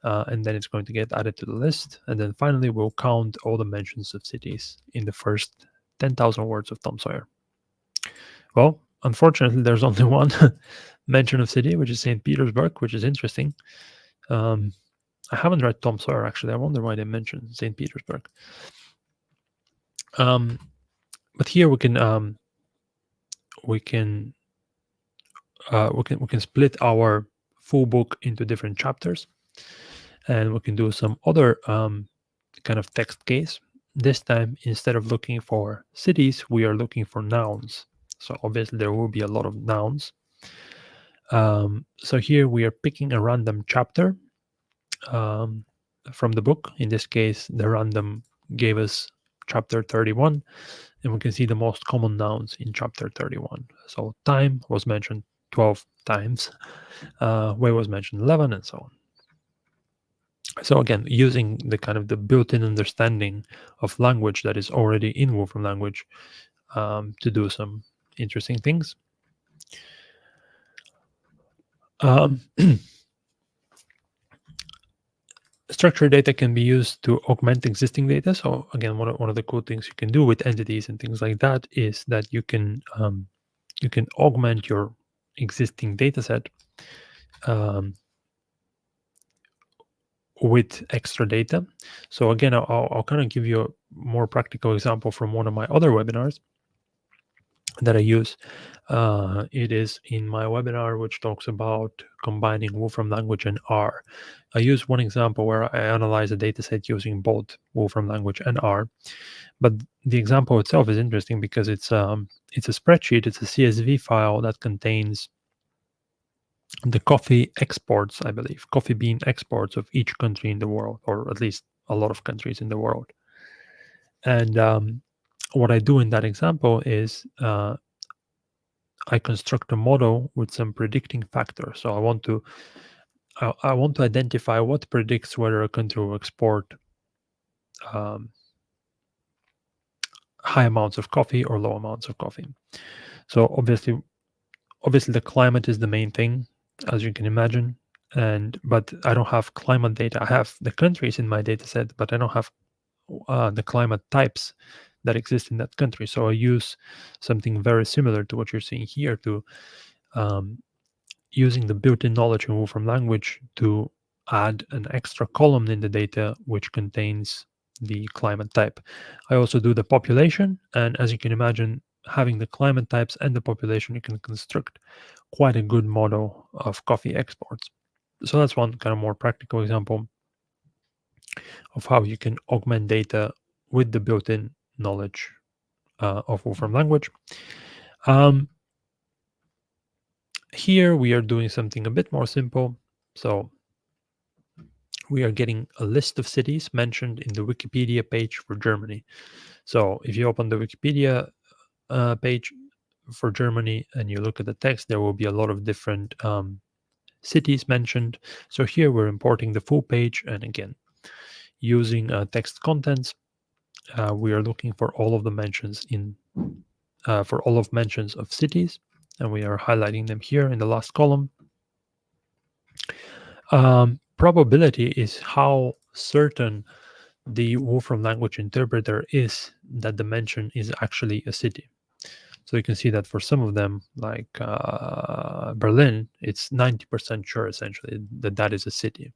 and then it's going to get added to the list. And then finally, we'll count all the mentions of cities in the first 10,000 words of Tom Sawyer. Well, unfortunately, there's only one mention of city, which is St. Petersburg, which is interesting. I haven't read Tom Sawyer, actually. I wonder why they mentioned St. Petersburg. But here we can split our full book into different chapters, and we can do some other kind of text case. This time, instead of looking for cities, we are looking for nouns. So obviously there will be a lot of nouns. So here we are picking a random chapter from the book. In this case, the random gave us chapter 31, and we can see the most common nouns in chapter 31. So time was mentioned 12 times, way was mentioned 11, and so on. So again, using the kind of the built-in understanding of language that is already in Wolfram Language to do some interesting things. Structured data can be used to augment existing data. So again, one of the cool things you can do with entities and things like that is that you can augment your existing data set with extra data. So again, I'll kind of give you a more practical example from one of my other webinars. that I use. It is in my webinar, which talks about combining Wolfram language and R. I use one example where I analyze a dataset using both Wolfram language and R. But the example itself is interesting because it's a spreadsheet. It's a CSV file that contains the coffee exports, I believe, coffee bean exports of each country in the world, or at least a lot of countries in the world. And what I do in that example is I construct a model with some predicting factors. So I want to identify what predicts whether a country will export um, high amounts of coffee or low amounts of coffee. So obviously the climate is the main thing, as you can imagine. But I don't have climate data. I have the countries in my data set, but I don't have the climate types that exist in that country. So I use something very similar to what you're seeing here to um, using the built-in knowledge in Wolfram language to add an extra column in the data which contains the climate type. I also do the population, and as you can imagine, having the climate types and the population, you can construct quite a good model of coffee exports. So that's one kind of more practical example of how you can augment data with the built-in knowledge of Wolfram language. Um, Here we are doing something a bit more simple. So we are getting a list of cities mentioned in the Wikipedia page for Germany. So if you open the Wikipedia page for Germany and you look at the text, there will be a lot of different cities mentioned. So here we're importing the full page, and again, using text contents, we are looking for all of the mentions for all of mentions of cities, and we are highlighting them here in the last column. Probability is how certain the Wolfram language interpreter is that the mention is actually a city. So you can see that for some of them, like Berlin, it's 90% sure essentially that that is a city.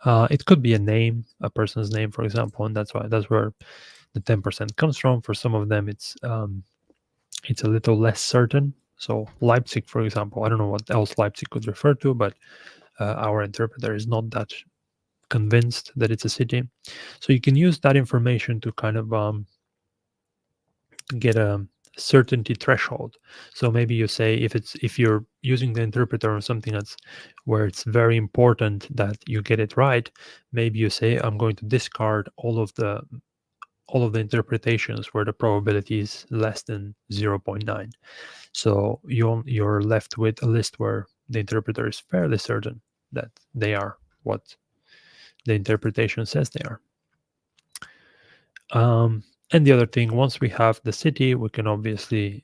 It could be a name, a person's name, for example, and that's where the 10% comes from. For some of them, it's a little less certain. So Leipzig, for example, I don't know what else Leipzig could refer to, but our interpreter is not that convinced that it's a city. So you can use that information to kind of get a certainty threshold. So maybe you say if you're using the interpreter on something that's where it's very important that you get it right, maybe you say I'm going to discard all of the interpretations where the probability is less than 0.9. So you're left with a list where the interpreter is fairly certain that they are what the interpretation says they are. And the other thing, once we have the city, we can obviously,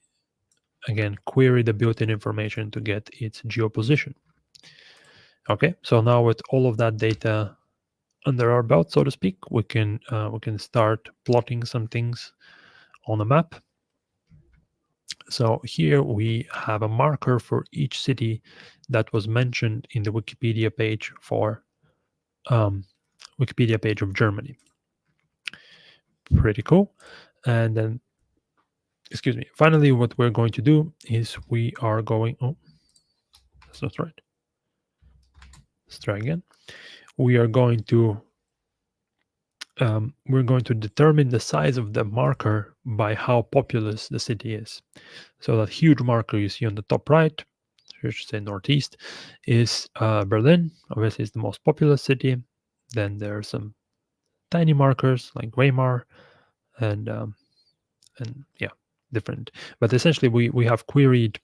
again, query the built-in information to get its geoposition. Okay, so now with all of that data under our belt, so to speak, we can start plotting some things on a map. So here we have a marker for each city that was mentioned in the Wikipedia page for Wikipedia page of Germany. Pretty cool. And then, excuse me, finally, what we're going to do is we are going, oh, that's not right. Let's try again. We're going to determine the size of the marker by how populous the city is. So that huge marker you see on the top right, I should say northeast, is Berlin. Obviously, it's the most populous city. Then there are some tiny markers like Weimar, and yeah, different. But essentially, we have queried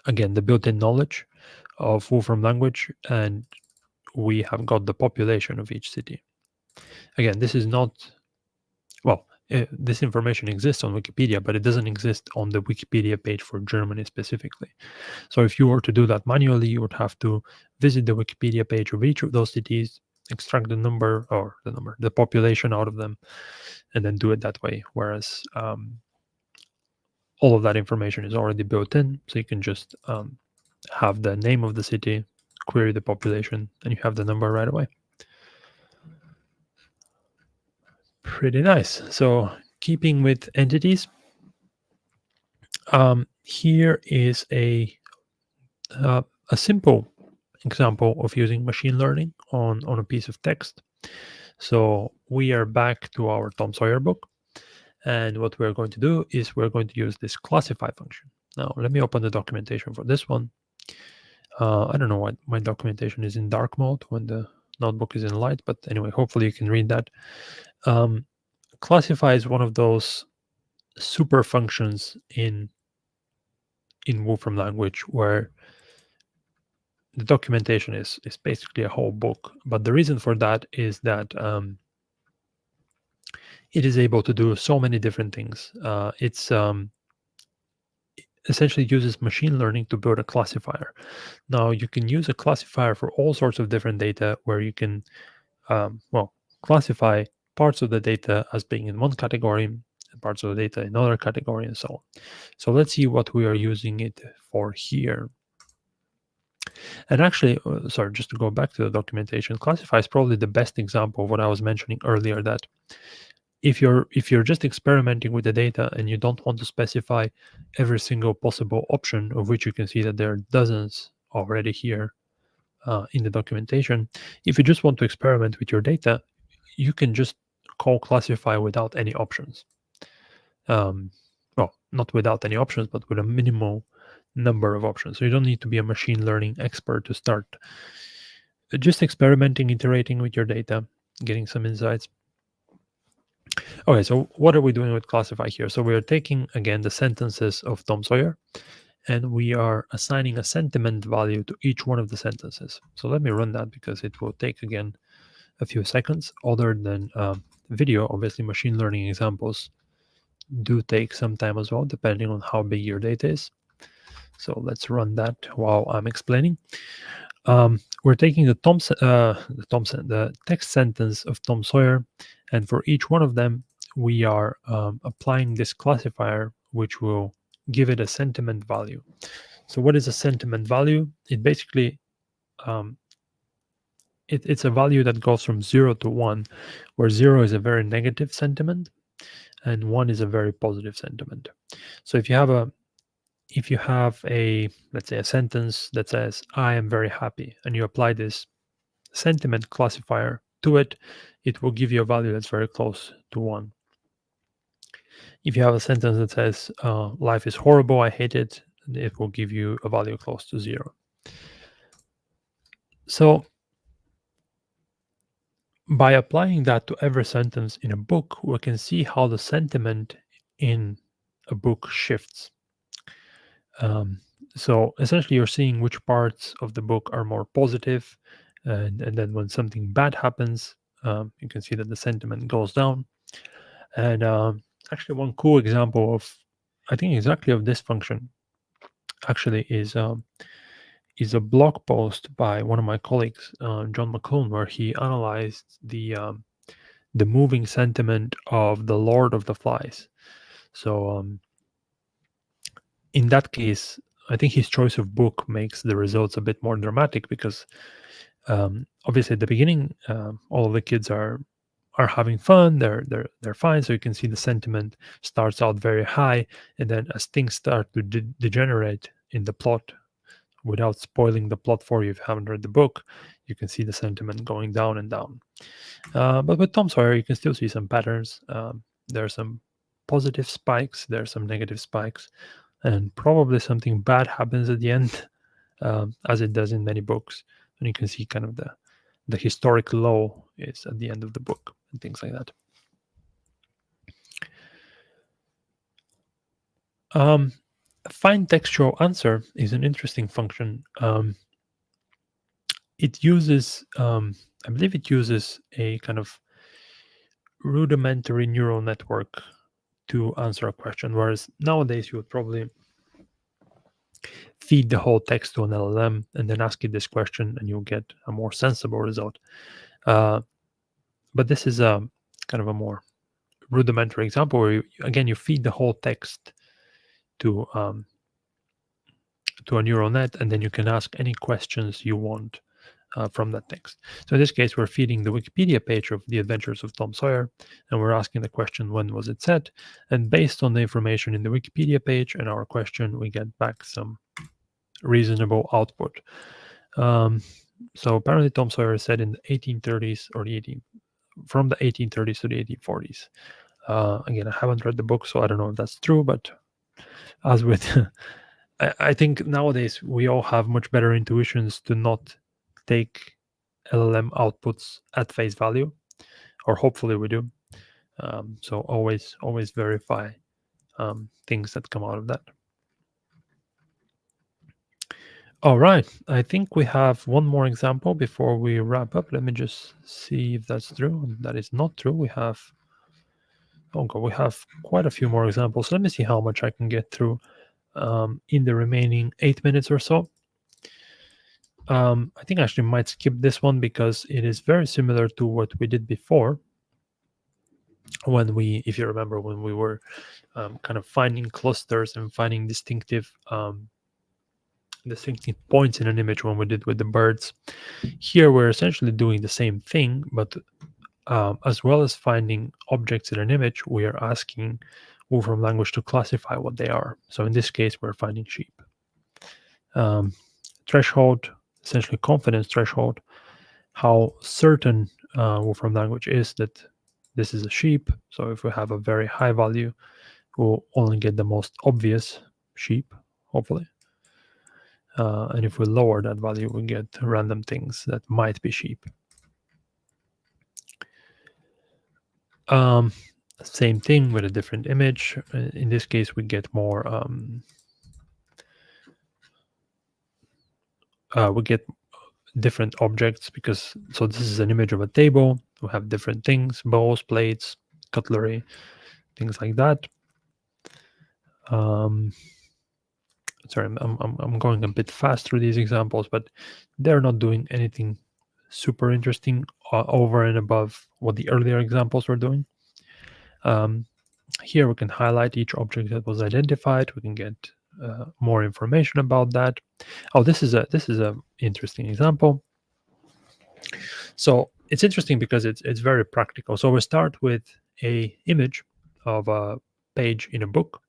again the built-in knowledge of Wolfram language, and we have got the population of each city. Again, this is not, well, this information exists on Wikipedia, but it doesn't exist on the Wikipedia page for Germany specifically. So if you were to do that manually, you would have to visit the Wikipedia page of each of those cities, extract the population out of them, and then do it that way. Whereas all of that information is already built in, so you can just have the name of the city, query the population, and you have the number right away. Pretty nice. So keeping with entities, Here is a simple example of using machine learning on a piece of text. So we are back to our Tom Sawyer book, and what we're going to do is we're going to use this classify function. Now let me open the documentation for this one. I don't know why my documentation is in dark mode when the notebook is in light, but anyway, hopefully you can read that. Classify is one of those super functions in Wolfram language where the documentation is basically a whole book. But the reason for that is that it is able to do so many different things. It's essentially uses machine learning to build a classifier. Now you can use a classifier for all sorts of different data where you can classify parts of the data as being in one category and parts of the data in another category and so on. So let's see what we are using it for here. And actually, sorry, just to go back to the documentation, classify is probably the best example of what I was mentioning earlier, that if you're just experimenting with the data and you don't want to specify every single possible option, of which you can see that there are dozens already here in the documentation, if you just want to experiment with your data, you can just call classify without any options. Well, not without any options, but with a minimal number of options. So you don't need to be a machine learning expert to start just experimenting, iterating with your data, getting some insights. Okay, so what are we doing with classify here? So we are taking, again, the sentences of Tom Sawyer, and we are assigning a sentiment value to each one of the sentences. So let me run that because it will take, again, a few seconds. Other than video, obviously machine learning examples do take some time as well, depending on how big your data is. So let's run that while I'm explaining. We're taking the text sentence of Tom Sawyer, and for each one of them, we are applying this classifier, which will give it a sentiment value. So what is a sentiment value? It basically it's a value that goes from 0 to 1, where 0 is a very negative sentiment and 1 is a very positive sentiment. So if you have a let's say a sentence that says I am very happy, and you apply this sentiment classifier to it, it will give you a value that's very close to 1. If you have a sentence that says life is horrible, I hate it, it will give you a value close to 0. So by applying that to every sentence in a book, we can see how the sentiment in a book shifts. So essentially, you're seeing which parts of the book are more positive, and then when something bad happens, you can see that the sentiment goes down. And actually, one cool example of, I think, exactly of this function, actually, is a blog post by one of my colleagues, John McClone, where he analyzed the moving sentiment of the Lord of the Flies. So in that case, I think his choice of book makes the results a bit more dramatic because obviously at the beginning, all of the kids are having fun. They're fine. So you can see the sentiment starts out very high, and then as things start to degenerate in the plot, without spoiling the plot for you if you haven't read the book, you can see the sentiment going down and down. But with Tom Sawyer, you can still see some patterns. There are some positive spikes, there are some negative spikes, and probably something bad happens at the end, as it does in many books. And you can see kind of the historic low is at the end of the book and things like that. Find textual answer is an interesting function. It uses, I believe it uses a kind of rudimentary neural network to answer a question, whereas nowadays you would probably feed the whole text to an LLM and then ask it this question, and you'll get a more sensible result. But this is a kind of a more rudimentary example where you feed the whole text to a neural net, and then you can ask any questions you want from that text. So in this case, we're feeding the Wikipedia page of The Adventures of Tom Sawyer, and we're asking the question, when was it set? And based on the information in the Wikipedia page and our question, we get back some reasonable output. So apparently Tom Sawyer is set in the 1830s or from the 1830s to the 1840s. Again, I haven't read the book, so I don't know if that's true, but as with I think nowadays we all have much better intuitions to not take LLM outputs at face value, or hopefully we do. So always verify things that come out of that. All right, I think we have one more example before we wrap up. Let me just see if that's true. That is not true. We have we have quite a few more examples. Let me see how much I can get through in the remaining 8 minutes or so. I think I actually might skip this one because it is very similar to what we did before. When if you remember, when we were kind of finding clusters and finding distinctive points in an image, when we did with the birds. Here we're essentially doing the same thing, but as well as finding objects in an image, we are asking Wolfram Language to classify what they are. So in this case, we're finding sheep. Threshold, essentially confidence threshold, how certain Wolfram Language is that this is a sheep. So if we have a very high value, we'll only get the most obvious sheep, hopefully. And if we lower that value, we get random things that might be sheep. Same thing with a different image. In this case, we get more. We get different objects because this is an image of a table. We have different things: bows, plates, cutlery, things like that. Sorry, I'm going a bit fast through these examples, but they're not doing anything super interesting over and above what the earlier examples were doing. Here we can highlight each object that was identified. We can get more information about that. Oh, this is a interesting example. So it's interesting because it's very practical. So we start with a image of a page in a book.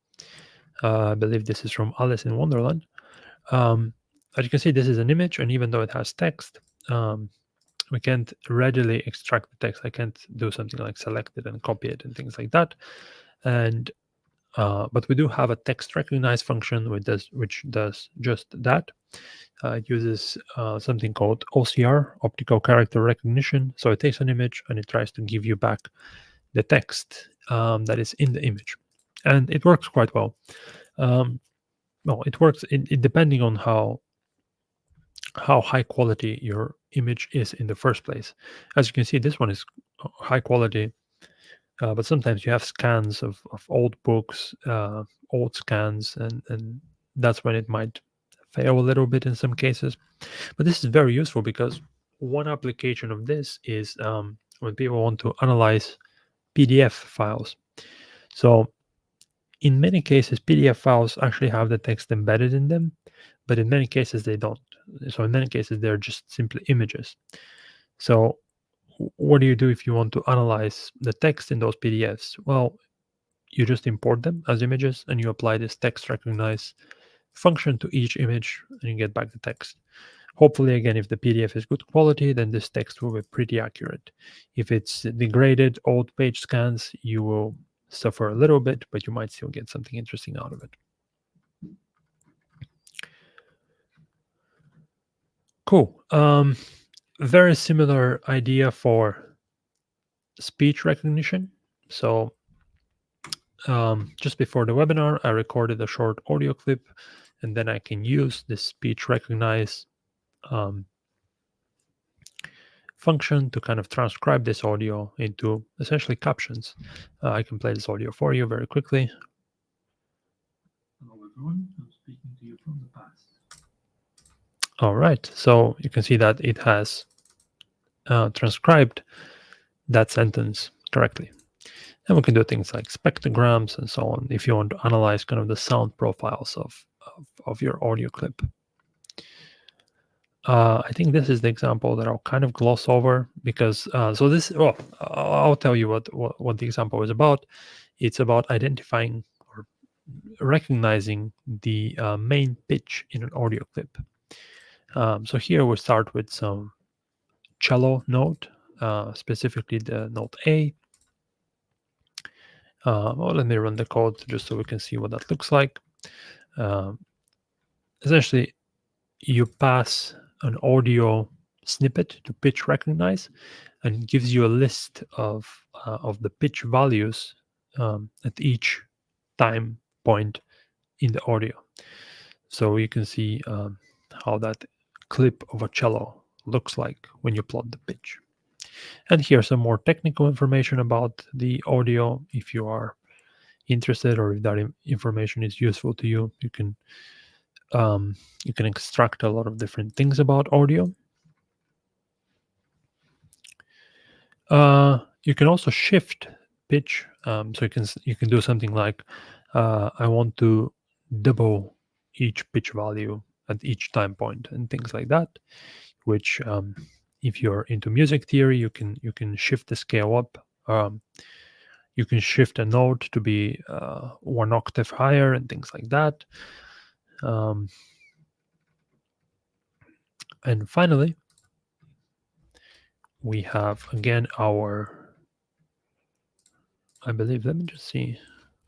I believe this is from Alice in Wonderland. As you can see, this is an image, and even though it has text, we can't readily extract the text. I can't do something like select it and copy it and things like that. And but we do have a text recognize function which does just that. It uses something called OCR, optical character recognition. So it takes an image and it tries to give you back the text that is in the image, and it works quite well. Well, it works depending on how high quality your image is in the first place. As you can see, this one is high quality, but sometimes you have scans of old books, old scans, and that's when it might fail a little bit in some cases. But this is very useful because one application of this is when people want to analyze PDF files. So in many cases, PDF files actually have the text embedded in them, but in many cases they don't. So in many cases, they're just simply images. So what do you do if you want to analyze the text in those PDFs? Well, you just import them as images and you apply this text recognize function to each image and you get back the text. Hopefully, again, if the PDF is good quality, then this text will be pretty accurate. If it's degraded old page scans, you will suffer a little bit, but you might still get something interesting out of it. Cool. Very similar idea for speech recognition. So just before the webinar, I recorded a short audio clip, and then I can use this speech recognize function to kind of transcribe this audio into essentially captions. I can play this audio for you very quickly. Hello everyone, I'm speaking to you from the past. All right, so you can see that it has transcribed that sentence correctly. And we can do things like spectrograms and so on if you want to analyze kind of the sound profiles of your audio clip. I think this is the example that I'll kind of gloss over because so this. Well, I'll tell you what the example is about. It's about identifying or recognizing the main pitch in an audio clip. So here we start with some cello note, specifically the note A. Well, let me run the code just so we can see what that looks like. Essentially, you pass an audio snippet to pitch recognize, and it gives you a list of the pitch values at each time point in the audio. So you can see how that clip of a cello looks like when you plot the pitch. And here's some more technical information about the audio. If you are interested or if that information is useful to you, you can extract a lot of different things about audio. You can also shift pitch. So you can do something like I want to double each pitch value at each time point and things like that. Which, if you're into music theory, you can shift the scale up. You can shift a note to be 1 octave higher and things like that. And finally, we have again our, I believe, let me just see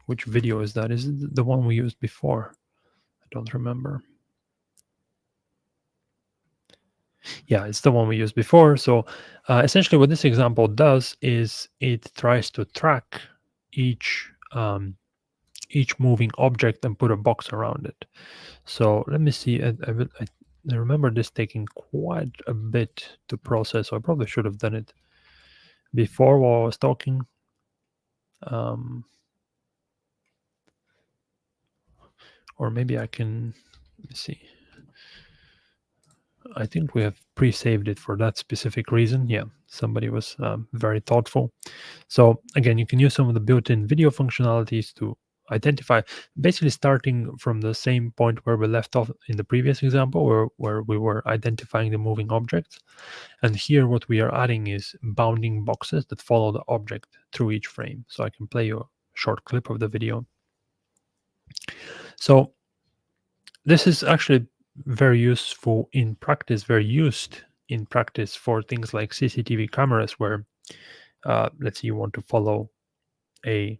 which video is that. Is it the one we used before? I don't remember. Yeah, it's the one we used before. So essentially what this example does is it tries to track each moving object and put a box around it. So let me see. I remember this taking quite a bit to process. So I probably should have done it before while I was talking. Or maybe I can, let me see. I think we have pre-saved it for that specific reason. Yeah, somebody was very thoughtful. So again, you can use some of the built-in video functionalities to identify, basically starting from the same point where we left off in the previous example, where we were identifying the moving objects. And here what we are adding is bounding boxes that follow the object through each frame. So I can play you a short clip of the video. So this is actually very useful in practice, very used in practice for things like CCTV cameras, where let's say you want to follow a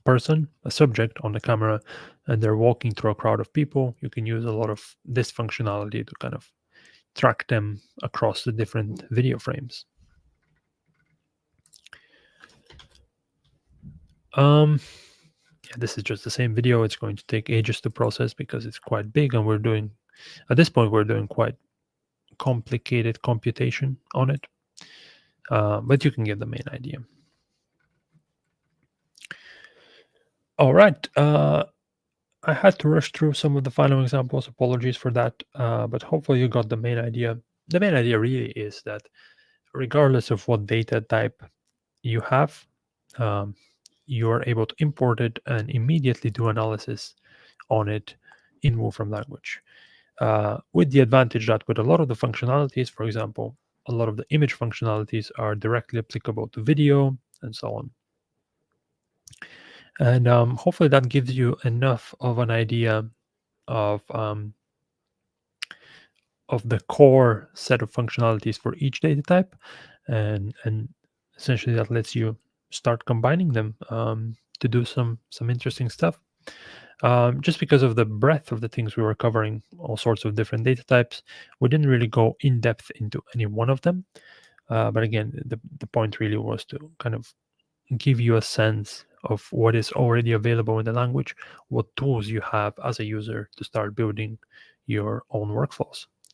person, a subject on the camera, and they're walking through a crowd of people. You can use a lot of this functionality to kind of track them across the different video frames. This is just the same video. It's going to take ages to process because it's quite big, and at this point we're doing quite complicated computation on it, but you can get the main idea. All right, I had to rush through some of the final examples. Apologies for that, but hopefully you got the main idea. The main idea really is that regardless of what data type you have, you are able to import it and immediately do analysis on it in Wolfram Language. With the advantage that with a lot of the functionalities, for example, a lot of the image functionalities are directly applicable to video and so on. And hopefully that gives you enough of an idea of the core set of functionalities for each data type, and essentially that lets you start combining them to do some interesting stuff. Just because of the breadth of the things we were covering, all sorts of different data types, we didn't really go in depth into any one of them. But again, the point really was to kind of give you a sense of what is already available in the language, what tools you have as a user to start building your own workflows.